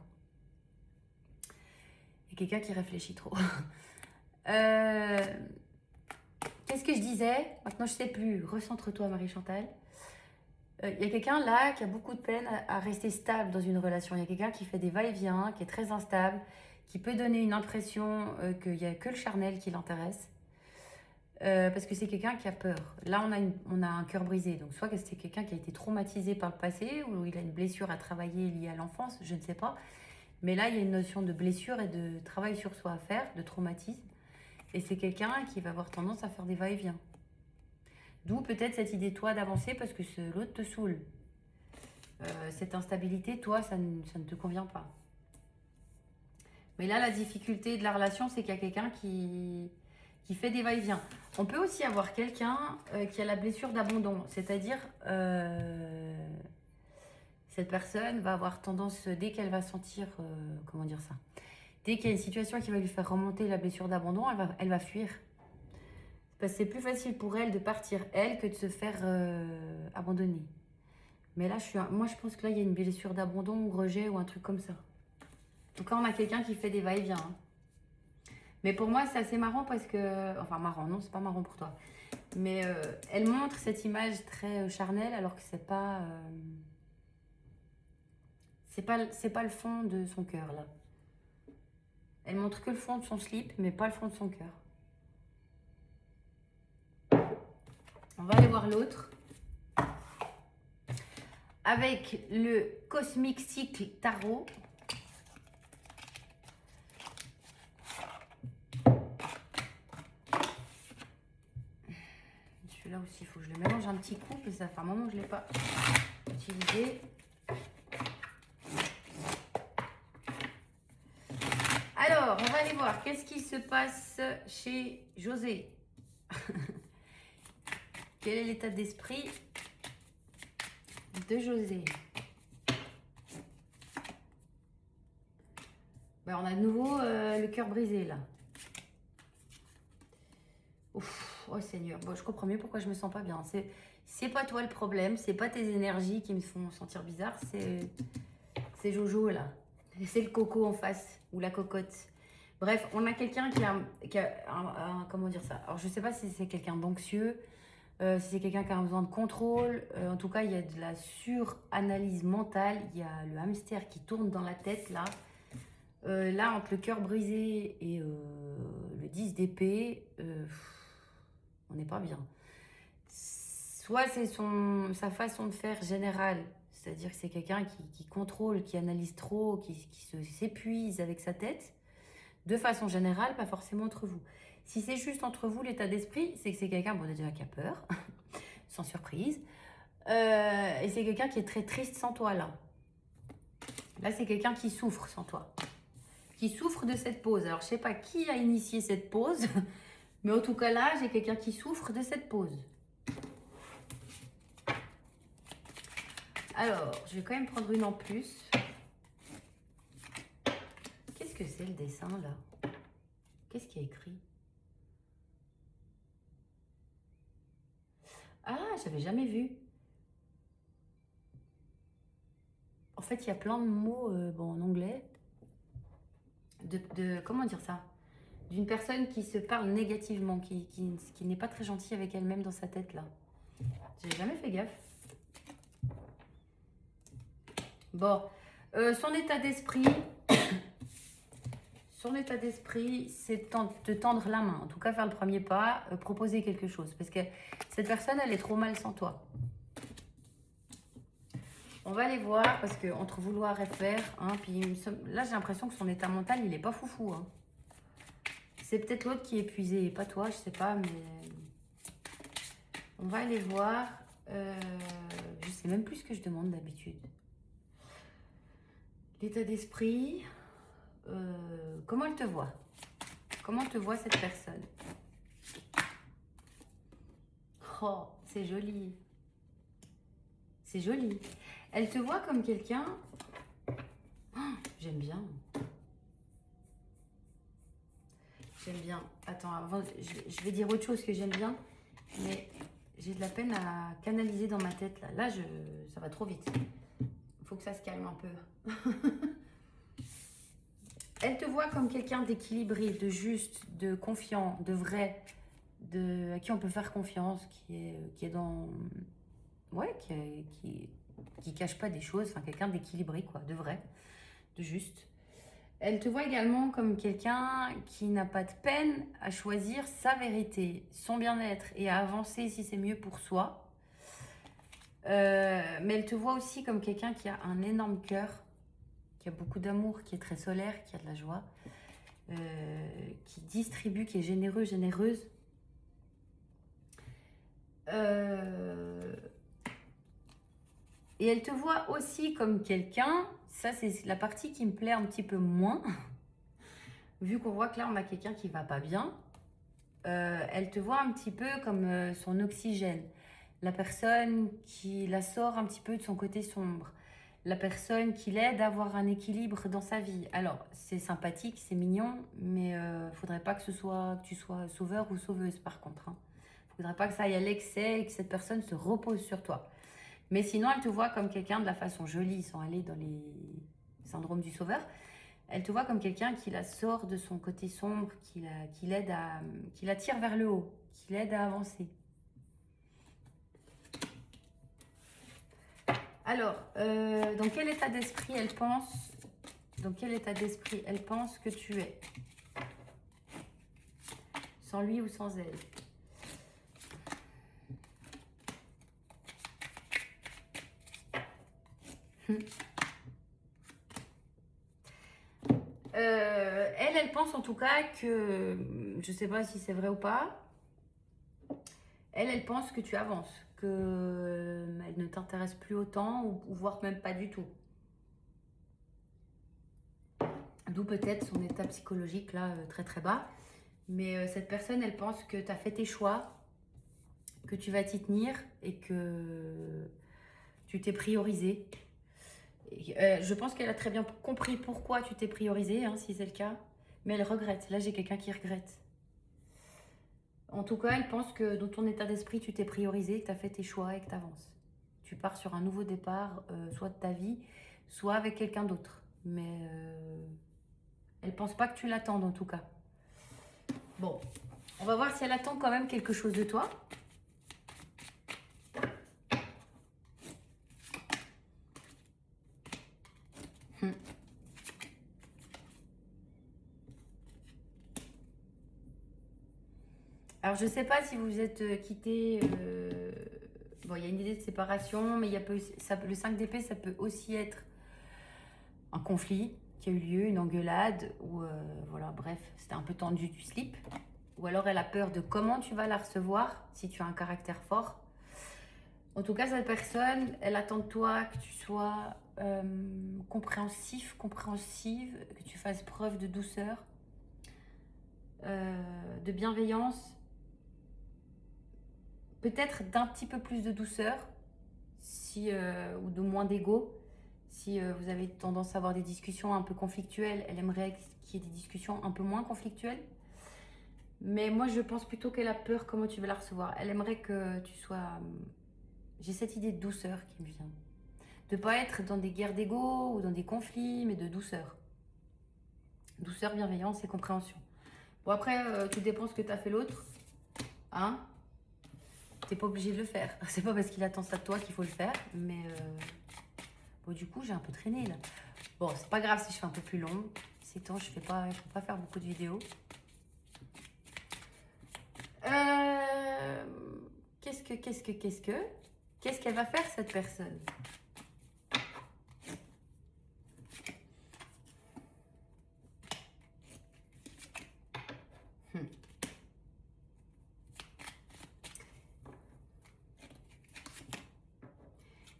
Il y a quelqu'un qui réfléchit trop. Qu'est-ce que je disais? Maintenant, je ne sais plus. Recentre-toi, Marie-Chantal. Il y a quelqu'un là qui a beaucoup de peine à rester stable dans une relation. Il y a quelqu'un qui fait des va-et-vient, qui est très instable, qui peut donner une impression qu'il n'y a que le charnel qui l'intéresse. Parce que c'est quelqu'un qui a peur. Là, on a un cœur brisé. Donc, soit que c'est quelqu'un qui a été traumatisé par le passé, ou il a une blessure à travailler liée à l'enfance, je ne sais pas. Mais là, il y a une notion de blessure et de travail sur soi à faire, de traumatisme. Et c'est quelqu'un qui va avoir tendance à faire des va-et-vient. D'où peut-être cette idée, toi, d'avancer parce que l'autre te saoule. Cette instabilité, toi, ça ne te convient pas. Mais là, la difficulté de la relation, c'est qu'il y a quelqu'un qui fait des va-et-vient. On peut aussi avoir quelqu'un qui a la blessure d'abandon. C'est-à-dire, cette personne va avoir tendance, dès qu'elle va sentir, comment dire ça, dès qu'il y a une situation qui va lui faire remonter la blessure d'abandon, elle va fuir. Parce que c'est plus facile pour elle de partir, elle, que de se faire abandonner. Mais là, moi, je pense que là, il y a une blessure d'abandon ou rejet ou un truc comme ça. En tout cas, on a quelqu'un qui fait des va-et-vient. Hein. Mais pour moi, c'est assez marrant parce que... Enfin, marrant, non, c'est pas marrant pour toi. Mais elle montre cette image très charnelle alors que c'est pas... c'est pas le fond de son cœur, là. Elle montre que le fond de son slip, mais pas le fond de son cœur. On va aller voir l'autre. Avec le Cosmic Cycle Tarot. Celui-là aussi, il faut que je le mélange un petit coup, parce que ça fait un moment que je ne l'ai pas utilisé. Alors, on va aller voir qu'est-ce qui se passe chez José. Quel est l'état d'esprit de José? Ben, on a de nouveau le cœur brisé là. Ouf, oh Seigneur, bon, je comprends mieux pourquoi je me sens pas bien. C'est pas toi le problème, c'est pas tes énergies qui me font sentir bizarre, c'est Jojo là. C'est le coco en face ou la cocotte. Bref, on a quelqu'un qui a comment dire ça? Alors je sais pas si c'est quelqu'un d'anxieux, si c'est quelqu'un qui a un besoin de contrôle. En tout cas, il y a de la suranalyse mentale. Il y a le hamster qui tourne dans la tête là. Là, entre le cœur brisé et le 10 d'épée, on n'est pas bien. Soit c'est sa façon de faire générale, c'est-à-dire que c'est quelqu'un qui contrôle, qui analyse trop, qui s'épuise avec sa tête. De façon générale, pas forcément entre vous. Si c'est juste entre vous, l'état d'esprit, c'est que c'est quelqu'un, bon, déjà qui a peur, sans surprise. Et c'est quelqu'un qui est très triste sans toi, là. Là, c'est quelqu'un qui souffre sans toi. Qui souffre de cette pause. Alors, je sais pas qui a initié cette pause, mais en tout cas, là, j'ai quelqu'un qui souffre de cette pause. Alors, je vais quand même prendre une en plus. Qu'est-ce que c'est le dessin, là? Qu'est-ce qu'il y a écrit? Ah, j'avais jamais vu. En fait, il y a plein de mots bon, en anglais. Comment dire ça? D'une personne qui se parle négativement, qui n'est pas très gentille avec elle-même dans sa tête, là. J'ai jamais fait gaffe. Bon. Son état d'esprit. son état d'esprit, c'est de tendre la main. En tout cas, faire le premier pas, proposer quelque chose. Parce que cette personne, elle est trop mal sans toi. On va aller voir, parce que entre vouloir et faire, hein, puis là, j'ai l'impression que son état mental, il n'est pas foufou. Hein. C'est peut-être l'autre qui est épuisé, pas toi, je sais pas, mais... On va aller voir. Je sais même plus ce que je demande d'habitude. L'état d'esprit. Comment elle te voit? Comment te voit cette personne? Oh, c'est joli. C'est joli. Elle te voit comme quelqu'un... Oh, j'aime bien. J'aime bien. Attends, avant, je vais dire autre chose que j'aime bien. Mais j'ai de la peine à canaliser dans ma tête. Là ça va trop vite. Il faut que ça se calme un peu. Elle te voit comme quelqu'un d'équilibré, de juste, de confiant, de vrai, à qui on peut faire confiance, qui est dans... Ouais, qui cache pas des choses, enfin quelqu'un d'équilibré, quoi, de vrai, de juste. Elle te voit également comme quelqu'un qui n'a pas de peine à choisir sa vérité, son bien-être et à avancer si c'est mieux pour soi. Mais elle te voit aussi comme quelqu'un qui a un énorme cœur, qui a beaucoup d'amour, qui est très solaire, qui a de la joie, qui distribue, qui est généreux, généreuse. Et elle te voit aussi comme quelqu'un, ça c'est la partie qui me plaît un petit peu moins, vu qu'on voit que là on a quelqu'un qui va pas bien, elle te voit un petit peu comme son oxygène, la personne qui la sort un petit peu de son côté sombre, la personne qui l'aide à avoir un équilibre dans sa vie. Alors c'est sympathique, c'est mignon, mais faudrait pas que tu sois sauveur ou sauveuse par contre. Hein. Faudrait pas que ça aille à l'excès et que cette personne se repose sur toi. Mais sinon, elle te voit comme quelqu'un de la façon jolie, sans aller dans les syndromes du sauveur. Elle te voit comme quelqu'un qui la sort de son côté sombre, qui la tire vers le haut, qui l'aide à avancer. Alors, dans quel état d'esprit elle pense que tu es? Sans lui ou sans elle? Elle pense en tout cas que, je sais pas si c'est vrai ou pas, elle pense que tu avances, que elle ne t'intéresse plus autant, ou voire même pas du tout. D'où peut-être son état psychologique là, très très bas. Mais cette personne, elle pense que tu as fait tes choix, que tu vas t'y tenir et que tu t'es priorisé. Je pense qu'elle a très bien compris pourquoi tu t'es priorisé, hein, si c'est le cas. Mais elle regrette. Là, j'ai quelqu'un qui regrette. En tout cas, elle pense que dans ton état d'esprit, tu t'es priorisé, que tu as fait tes choix et que tu avances. Tu pars sur un nouveau départ, soit de ta vie, soit avec quelqu'un d'autre. Mais elle pense pas que tu l'attendes en tout cas. Bon, on va voir si elle attend quand même quelque chose de toi. Alors, je ne sais pas si vous êtes quittés. Bon, il y a une idée de séparation, mais le 5 d'épée, ça peut aussi être un conflit qui a eu lieu, une engueulade, ou voilà, bref, c'était un peu tendu du slip. Ou alors elle a peur de comment tu vas la recevoir, si tu as un caractère fort. En tout cas, cette personne, elle attend de toi que tu sois compréhensif, compréhensive, que tu fasses preuve de douceur, de bienveillance, peut-être d'un petit peu plus de douceur, ou de moins d'ego. Si vous avez tendance à avoir des discussions un peu conflictuelles, elle aimerait qu'il y ait des discussions un peu moins conflictuelles. Mais moi, je pense plutôt qu'elle a peur comment tu vas la recevoir. Elle aimerait que tu sois... J'ai cette idée de douceur qui me vient. De ne pas être dans des guerres d'ego ou dans des conflits, mais de douceur. Douceur, bienveillance et compréhension. Bon, après, tout dépend ce que tu as fait l'autre. Hein? T'es pas obligé de le faire. C'est pas parce qu'il attend ça de toi qu'il faut le faire. Mais bon, du coup, j'ai un peu traîné là. Bon, c'est pas grave si je fais un peu plus long. Ces temps, je peux pas faire beaucoup de vidéos. Qu'est-ce qu'elle va faire, cette personne?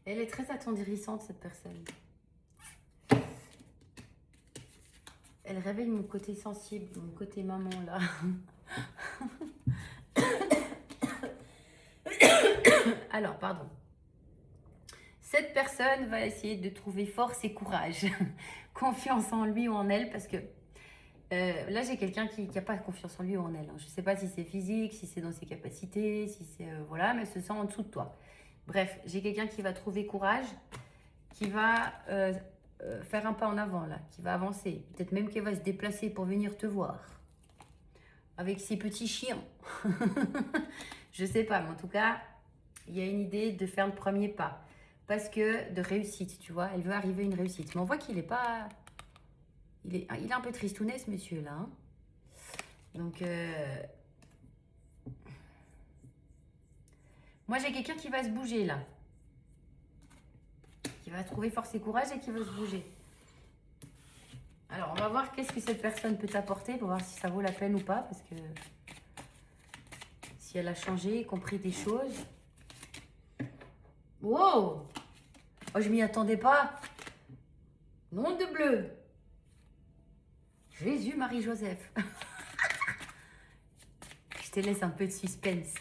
Elle est très attendrissante, cette personne. Elle réveille mon côté sensible, mon côté maman, là. Alors, pardon. Cette personne va essayer de trouver force et courage, confiance en lui ou en elle, parce que là, j'ai quelqu'un qui n'a pas confiance en lui ou en elle. Je ne sais pas si c'est physique, si c'est dans ses capacités, si c'est... voilà, mais elle se sent en dessous de toi. Bref, j'ai quelqu'un qui va trouver courage, qui va faire un pas en avant, là, qui va avancer. Peut-être même qu'elle va se déplacer pour venir te voir. Avec ses petits chiens. Je sais pas, mais en tout cas, il y a une idée de faire le premier pas. Parce que de réussite, tu vois, elle veut arriver à une réussite. Mais on voit qu'il n'est pas... Il est un peu tristounet, ce monsieur-là. Hein. Donc, moi, j'ai quelqu'un qui va se bouger, là. Qui va trouver force et courage et qui va se bouger. Alors, on va voir qu'est-ce que cette personne peut t'apporter pour voir si ça vaut la peine ou pas. Parce que si elle a changé, compris des choses. Wow! Oh, je m'y attendais pas. Nom de bleu. Jésus, Marie-Joseph. Je te laisse un peu de suspense.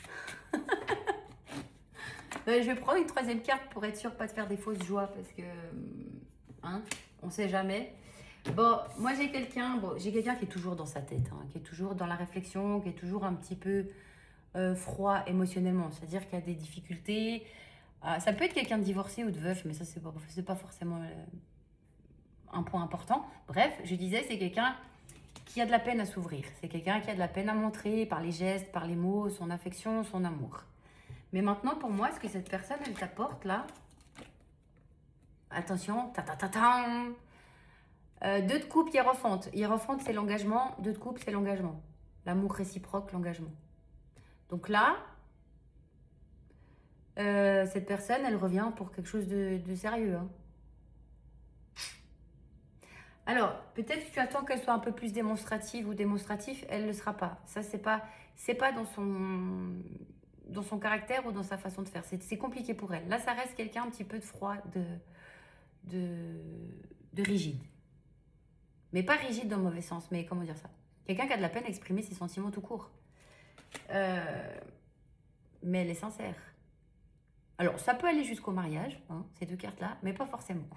Je vais prendre une troisième carte pour être sûre de ne pas te faire des fausses joies. Parce que, hein, on ne sait jamais. Bon, moi j'ai quelqu'un qui est toujours dans sa tête. Hein, qui est toujours dans la réflexion, qui est toujours un petit peu froid émotionnellement. C'est-à-dire qu'il y a des difficultés. Ça peut être quelqu'un de divorcé ou de veuf, mais ça, c'est pas forcément un point important. Bref, je disais, c'est quelqu'un qui a de la peine à s'ouvrir. C'est quelqu'un qui a de la peine à montrer par les gestes, par les mots, son affection, son amour. Mais maintenant, pour moi, ce que cette personne, elle t'apporte là... Attention, ta-ta-ta-ta. 2 de coupe, hiérophante. Hiérophante, c'est l'engagement. 2 de coupe, c'est l'engagement. L'amour réciproque, l'engagement. Donc là... cette personne, elle revient pour quelque chose de sérieux. Hein. Alors, peut-être que tu attends qu'elle soit un peu plus démonstrative ou démonstratif, elle ne le sera pas. Ça, c'est pas dans son caractère ou dans sa façon de faire. C'est compliqué pour elle. Là, ça reste quelqu'un un petit peu de froid, de rigide. Mais pas rigide dans le mauvais sens, mais comment dire ça? Quelqu'un qui a de la peine à exprimer ses sentiments tout court. Mais elle est sincère. Alors, ça peut aller jusqu'au mariage, hein, ces 2 cartes-là, mais pas forcément.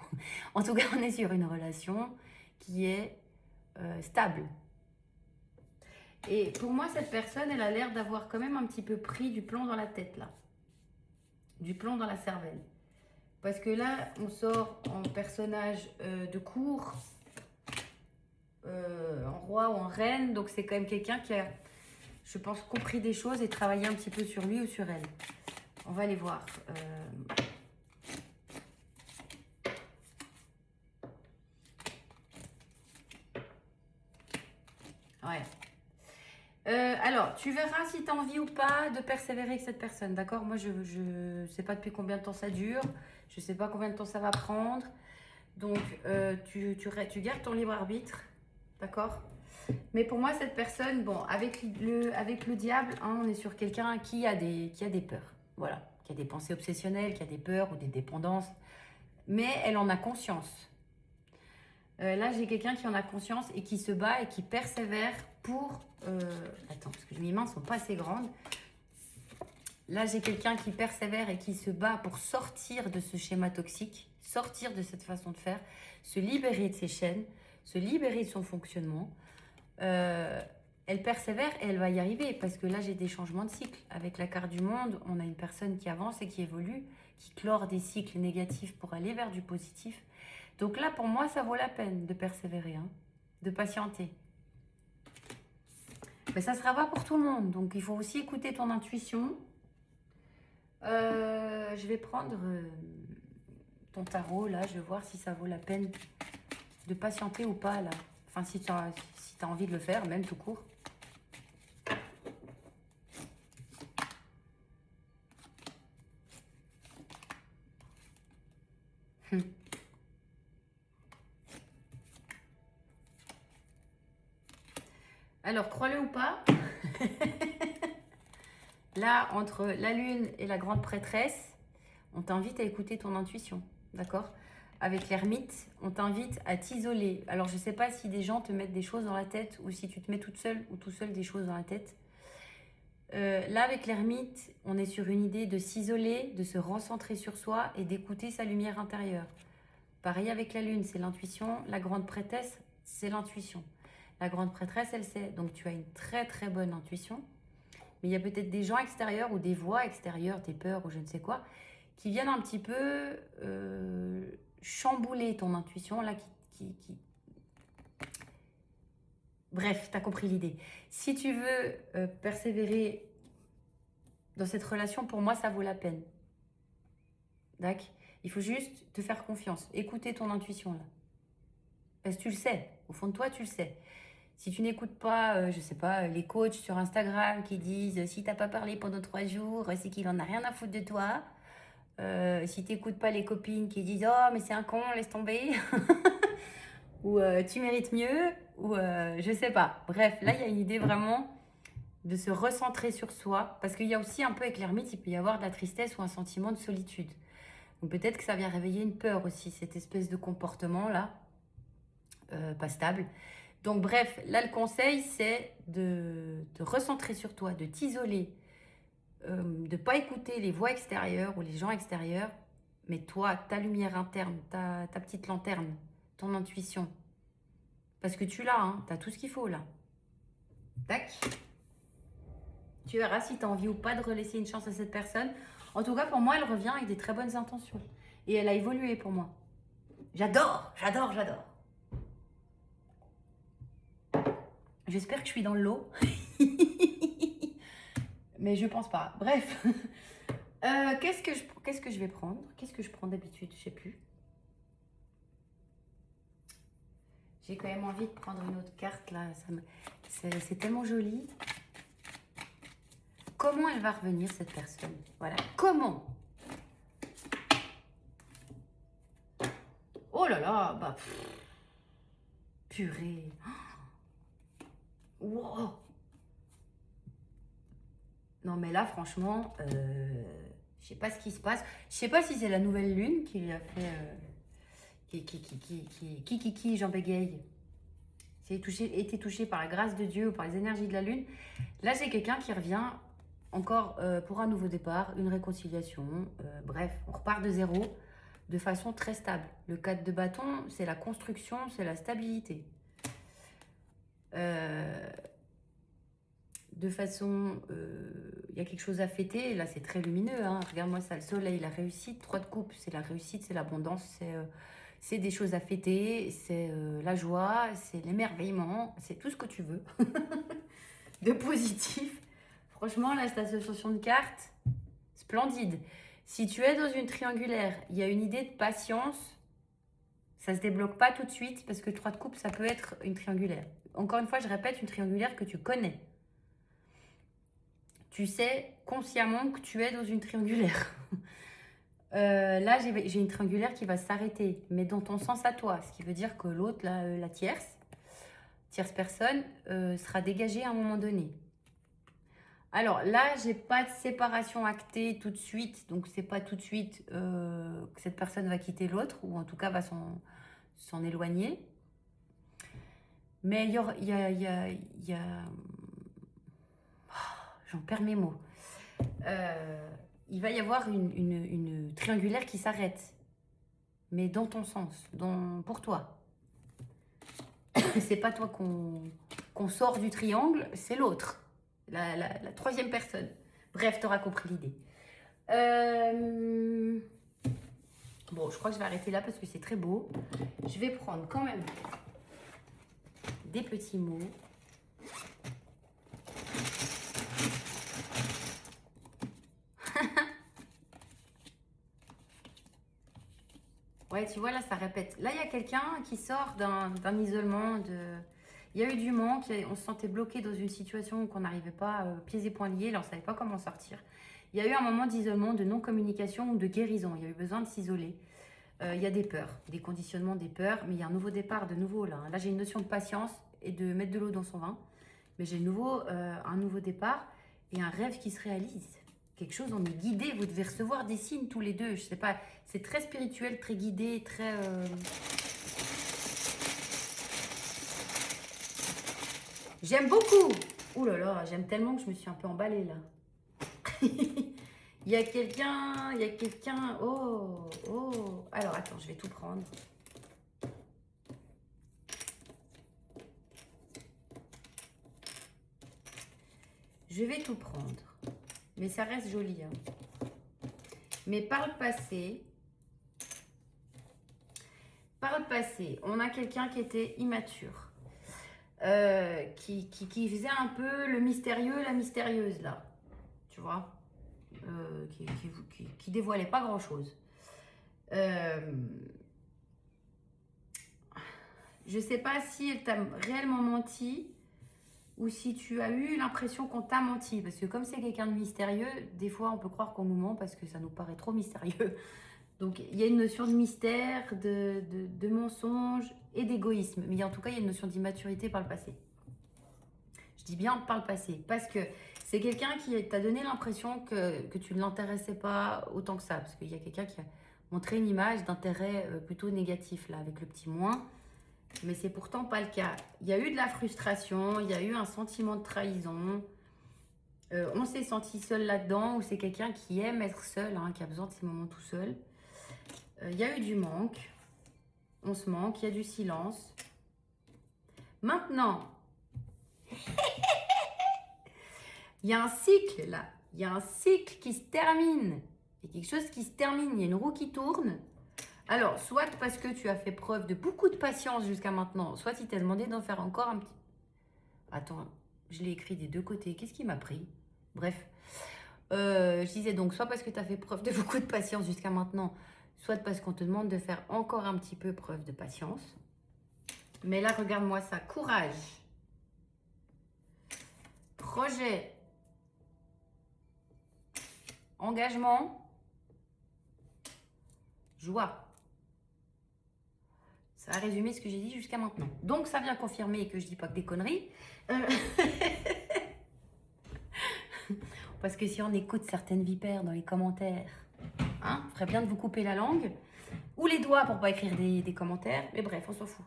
En tout cas, on est sur une relation qui est stable. Et pour moi, cette personne, elle a l'air d'avoir quand même un petit peu pris du plomb dans la tête, là. Du plomb dans la cervelle. Parce que là, on sort en personnage de cour, en roi ou en reine. Donc, c'est quand même quelqu'un qui a, je pense, compris des choses et travaillé un petit peu sur lui ou sur elle. On va aller voir. Ouais. Alors, tu verras si tu as envie ou pas de persévérer avec cette personne, d'accord? Moi, je ne sais pas depuis combien de temps ça dure. Je ne sais pas combien de temps ça va prendre. Donc, tu gardes ton libre arbitre, d'accord? Mais pour moi, cette personne, bon, avec le diable, hein, on est sur quelqu'un qui a des peurs. Voilà, qui a des pensées obsessionnelles, qui a des peurs ou des dépendances. Mais elle en a conscience. Là, j'ai quelqu'un qui en a conscience et qui se bat et qui persévère pour... attends, parce que mes mains ne sont pas assez grandes. Là, j'ai quelqu'un qui persévère et qui se bat pour sortir de ce schéma toxique, sortir de cette façon de faire, se libérer de ses chaînes, se libérer de son fonctionnement. Elle persévère et elle va y arriver parce que là, j'ai des changements de cycle. Avec la carte du monde, on a une personne qui avance et qui évolue, qui clore des cycles négatifs pour aller vers du positif. Donc là, pour moi, ça vaut la peine de persévérer, hein, de patienter. Mais ça ne sera pas pour tout le monde. Donc, il faut aussi écouter ton intuition. Je vais prendre ton tarot, là. Je vais voir si ça vaut la peine de patienter ou pas, là. Enfin, si tu as envie de le faire, même tout court. Alors, crois-le ou pas, là, entre la lune et la grande prêtresse, on t'invite à écouter ton intuition, d'accord? Avec l'ermite, on t'invite à t'isoler. Alors, je ne sais pas si des gens te mettent des choses dans la tête ou si tu te mets toute seule ou tout seul des choses dans la tête. Là, avec l'ermite, on est sur une idée de s'isoler, de se recentrer sur soi et d'écouter sa lumière intérieure. Pareil avec la lune, c'est l'intuition. La grande prêtresse, c'est l'intuition. La grande prêtresse, elle sait. Donc, tu as une très, très bonne intuition. Mais il y a peut-être des gens extérieurs ou des voix extérieures, des peurs ou je ne sais quoi, qui viennent un petit peu chambouler ton intuition, là, Bref, tu as compris l'idée. Si tu veux persévérer dans cette relation, pour moi, ça vaut la peine. D'accord ? Il faut juste te faire confiance. Écouter ton intuition, là. Parce que tu le sais. Au fond de toi, tu le sais. Si tu n'écoutes pas, je sais pas, les coachs sur Instagram qui disent si t'as pas parlé pendant 3 jours, c'est qu'il en a rien à foutre de toi. Si tu n'écoutes pas les copines qui disent oh mais c'est un con, laisse tomber. Ou tu mérites mieux. Ou je sais pas. Bref, là il y a une idée vraiment de se recentrer sur soi. Parce qu'il y a aussi un peu avec l'ermite, il peut y avoir de la tristesse ou un sentiment de solitude. Donc peut-être que ça vient réveiller une peur aussi, cette espèce de comportement là, pas stable. Donc bref, là le conseil c'est de te recentrer sur toi, de t'isoler, de ne pas écouter les voix extérieures ou les gens extérieurs, mais toi, ta lumière interne, ta petite lanterne, ton intuition. Parce que tu l'as, hein, tu as tout ce qu'il faut là. Tac. Tu verras si tu as envie ou pas de relaisser une chance à cette personne. En tout cas, pour moi, elle revient avec des très bonnes intentions. Et elle a évolué pour moi. J'adore, j'adore, j'adore. J'espère que je suis dans le lot. Mais je pense pas. Bref. Qu'est-ce que je vais prendre? Qu'est-ce que je prends d'habitude? Je sais plus. J'ai quand même envie de prendre une autre carte là. C'est tellement joli. Comment elle va revenir cette personne? Voilà. Comment? Oh là là, bah. Purée. Wow. Non mais là franchement, je sais pas ce qui se passe. Je sais pas si c'est la nouvelle lune qui lui a fait qui j'en bégaye. C'est été touché par la grâce de Dieu ou par les énergies de la lune. Là c'est quelqu'un qui revient encore pour un nouveau départ, une réconciliation. Bref, on repart de zéro de façon très stable. Le 4 de bâton, c'est la construction, c'est la stabilité. De façon, il y a quelque chose à fêter. Là, c'est très lumineux. Hein. Regarde-moi ça, le soleil, la réussite. 3 de coupe, c'est la réussite, c'est l'abondance, c'est des choses à fêter, c'est la joie, c'est l'émerveillement, c'est tout ce que tu veux de positif. Franchement, là, cette association de cartes, splendide. Si tu es dans une triangulaire, il y a une idée de patience. Ça ne se débloque pas tout de suite parce que 3 de coupe, ça peut être une triangulaire. Encore une fois, je répète, une triangulaire que tu connais. Tu sais consciemment que tu es dans une triangulaire. Là, j'ai une triangulaire qui va s'arrêter, mais dans ton sens à toi. Ce qui veut dire que l'autre, la tierce personne, sera dégagée à un moment donné. Alors là, j'ai pas de séparation actée tout de suite. Donc, c'est pas tout de suite que cette personne va quitter l'autre, ou en tout cas va s'en éloigner. Mais il y a j'en perds mes mots. Il va y avoir une triangulaire qui s'arrête. Mais dans ton sens, pour toi. C'est pas toi qu'on sort du triangle, c'est l'autre. La troisième personne. Bref, tu auras compris l'idée. Bon, je crois que je vais arrêter là parce que c'est très beau. Je vais prendre quand même des petits mots. Ouais, Ouais, tu vois, là, ça répète. Là, il y a quelqu'un qui sort d'un isolement. Il y a eu du manque. On se sentait bloqué dans une situation qu'on n'arrivait pas, pieds et poings liés. Là, on ne savait pas comment sortir. Il y a eu un moment d'isolement, de non-communication ou de guérison. Il y a eu besoin de s'isoler. Il y a des peurs, des conditionnements, des peurs. Mais il y a un nouveau départ, de nouveau, là. Là, j'ai une notion de patience et de mettre de l'eau dans son vin. Mais j'ai un nouveau départ et un rêve qui se réalise. Quelque chose, on est guidé, vous devez recevoir des signes tous les deux. Je sais pas, c'est très spirituel, très guidé, très... J'aime beaucoup. Ouh là là, j'aime tellement que je me suis un peu emballée là. Il y a quelqu'un, Oh, oh. Alors attends, je vais tout prendre. Je vais tout prendre. Mais ça reste joli. Hein. Mais par le passé, on a quelqu'un qui était immature. Qui faisait un peu le mystérieux, la mystérieuse là. Tu vois qui dévoilait pas grand chose. Je sais pas si elle t'a réellement menti ou si tu as eu l'impression qu'on t'a menti. Parce que comme c'est quelqu'un de mystérieux, des fois on peut croire qu'on nous ment parce que ça nous paraît trop mystérieux. Donc il y a une notion de mystère, de mensonge et d'égoïsme. Mais en tout cas, il y a une notion d'immaturité par le passé. Je dis bien par le passé. Parce que c'est quelqu'un qui t'a donné l'impression que tu ne l'intéressais pas autant que ça. Parce qu'il y a quelqu'un qui a montré une image d'intérêt plutôt négatif, là, avec le petit moins. Mais c'est pourtant pas le cas. Il y a eu de la frustration, il y a eu un sentiment de trahison. On s'est senti seul là-dedans, ou c'est quelqu'un qui aime être seul, hein, qui a besoin de ces moments tout seul. Il y a eu du manque. On se manque, il y a du silence. Maintenant, il y a un cycle là. Il y a un cycle qui se termine. Il y a quelque chose qui se termine. Il y a une roue qui tourne. Alors, soit parce que tu as fait preuve de beaucoup de patience jusqu'à maintenant, soit il t'a demandé d'en faire encore un petit... Attends, je l'ai écrit des deux côtés. Qu'est-ce qui m'a pris? Bref. Je disais donc, soit parce que tu as fait preuve de beaucoup de patience jusqu'à maintenant, soit parce qu'on te demande de faire encore un petit peu preuve de patience. Mais là, regarde-moi ça. Courage. Projet. Engagement. Joie. Ça a résumé ce que j'ai dit jusqu'à maintenant. Donc, ça vient confirmer que je dis pas que des conneries. Parce que si on écoute certaines vipères dans les commentaires, hein, ferait bien de vous couper la langue ou les doigts pour pas écrire des commentaires. Mais bref, on s'en fout.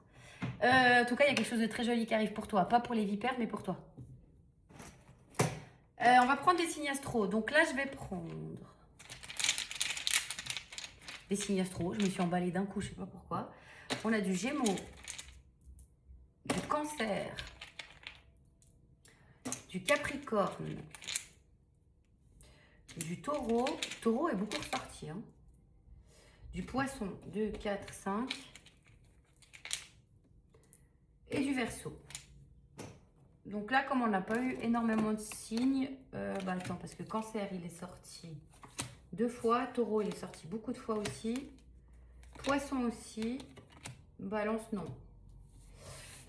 En tout cas, il y a quelque chose de très joli qui arrive pour toi. Pas pour les vipères, mais pour toi. On va prendre des signes astro. Donc là, je vais prendre des signes astro. Je me suis emballée d'un coup, je sais pas pourquoi. On a du Gémeaux, du Cancer, du Capricorne, du Taureau. Taureau est beaucoup ressorti. Hein. Du Poisson, 2, 4, 5. Et du Verseau. Donc là, comme on n'a pas eu énormément de signes, attends, parce que Cancer, il est sorti 2 fois. Taureau, il est sorti beaucoup de fois aussi. Poisson aussi. Balance, non.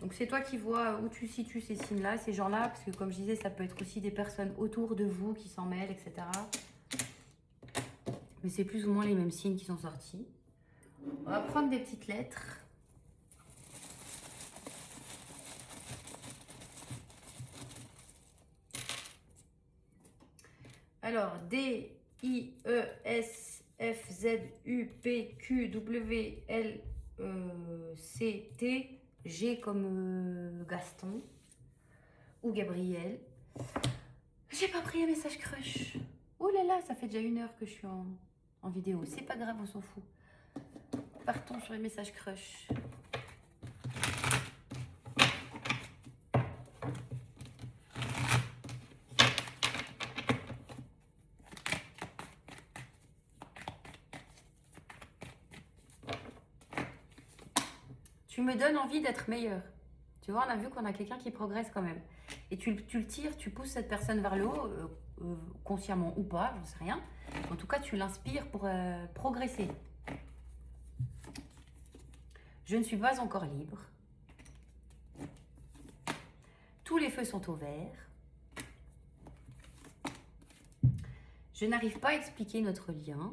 Donc c'est toi qui vois où tu situes ces signes-là, ces gens-là, parce que comme je disais, ça peut être aussi des personnes autour de vous qui s'en mêlent, etc. Mais c'est plus ou moins les mêmes signes qui sont sortis. On va prendre des petites lettres. Alors, D, I, E, S, F, Z, U, P, Q, W, L, C, T, G comme Gaston ou Gabriel. J'ai pas pris un message crush. Oh là là, ça fait déjà 1 heure que je suis en vidéo. C'est pas grave, on s'en fout. Partons sur les messages crush. Tu me donnes envie d'être meilleure. Tu vois, on a vu qu'on a quelqu'un qui progresse quand même. Et tu le tires, tu pousses cette personne vers le haut, consciemment ou pas, j'en sais rien. En tout cas, tu l'inspires pour progresser. Je ne suis pas encore libre. Tous les feux sont au vert. Je n'arrive pas à expliquer notre lien.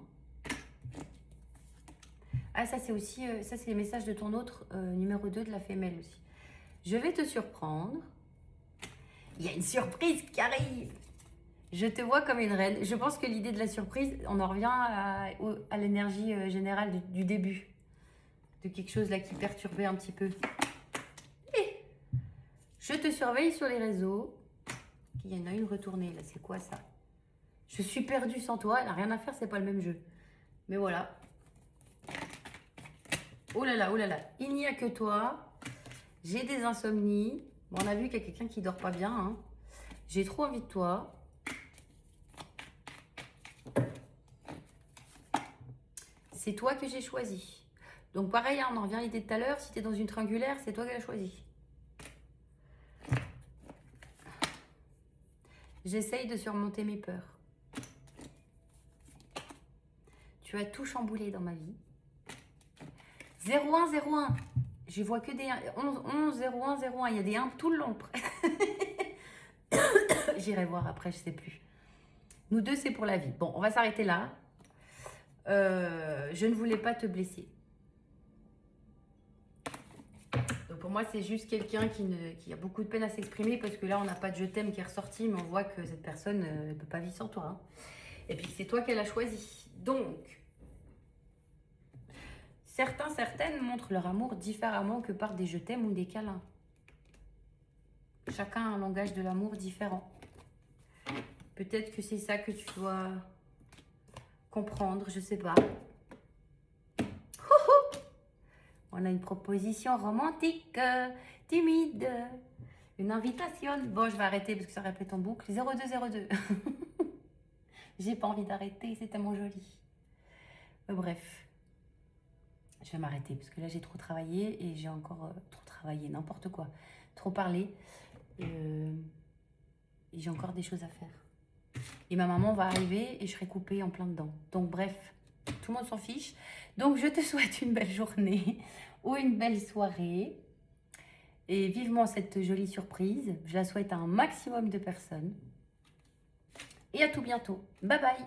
Ah, ça c'est aussi, ça c'est les messages de ton autre numéro 2 de la femelle aussi. Je vais te surprendre. Il y a une surprise qui arrive. Je te vois comme une reine. Je pense que l'idée de la surprise, on en revient à l'énergie générale du début. De quelque chose là qui perturbait un petit peu. Et je te surveille sur les réseaux. Il y en a une retournée là, c'est quoi ça? Je suis perdue sans toi, elle n'a rien à faire, c'est pas le même jeu. Mais voilà. Oh là là, il n'y a que toi. J'ai des insomnies. Bon, on a vu qu'il y a quelqu'un qui dort pas bien. Hein. J'ai trop envie de toi. C'est toi que j'ai choisi. Donc pareil, hein, on en revient à l'idée de tout à l'heure. Si tu es dans une triangulaire, c'est toi qui l'as choisi. J'essaye de surmonter mes peurs. Tu as tout chamboulé dans ma vie. 0101. Je vois que des 11 01 01. Il y a des 1 tout le long. J'irai voir après, je sais plus. Nous deux, c'est pour la vie. Bon, on va s'arrêter là. Je ne voulais pas te blesser. Donc pour moi, c'est juste quelqu'un qui a beaucoup de peine à s'exprimer parce que là, on n'a pas de je t'aime qui est ressorti, mais on voit que cette personne ne peut pas vivre sans toi. Hein. Et puis, c'est toi qu'elle a choisi. Donc, certaines montrent leur amour différemment que par des je t'aime ou des câlins. Chacun a un langage de l'amour différent. Peut-être que c'est ça que tu dois comprendre, je sais pas. On a une proposition romantique, timide, une invitation. Bon, je vais arrêter parce que ça répète en boucle. 0202. J'ai pas envie d'arrêter, c'est tellement joli. Bref, je vais m'arrêter parce que là j'ai trop travaillé et j'ai encore trop travaillé, n'importe quoi. Trop parlé. Et j'ai encore des choses à faire. Et ma maman va arriver et je serai coupée en plein dedans. Donc bref, tout le monde s'en fiche. Donc je te souhaite une belle journée ou une belle soirée. Et vivement cette jolie surprise. Je la souhaite à un maximum de personnes. Et à tout bientôt. Bye bye.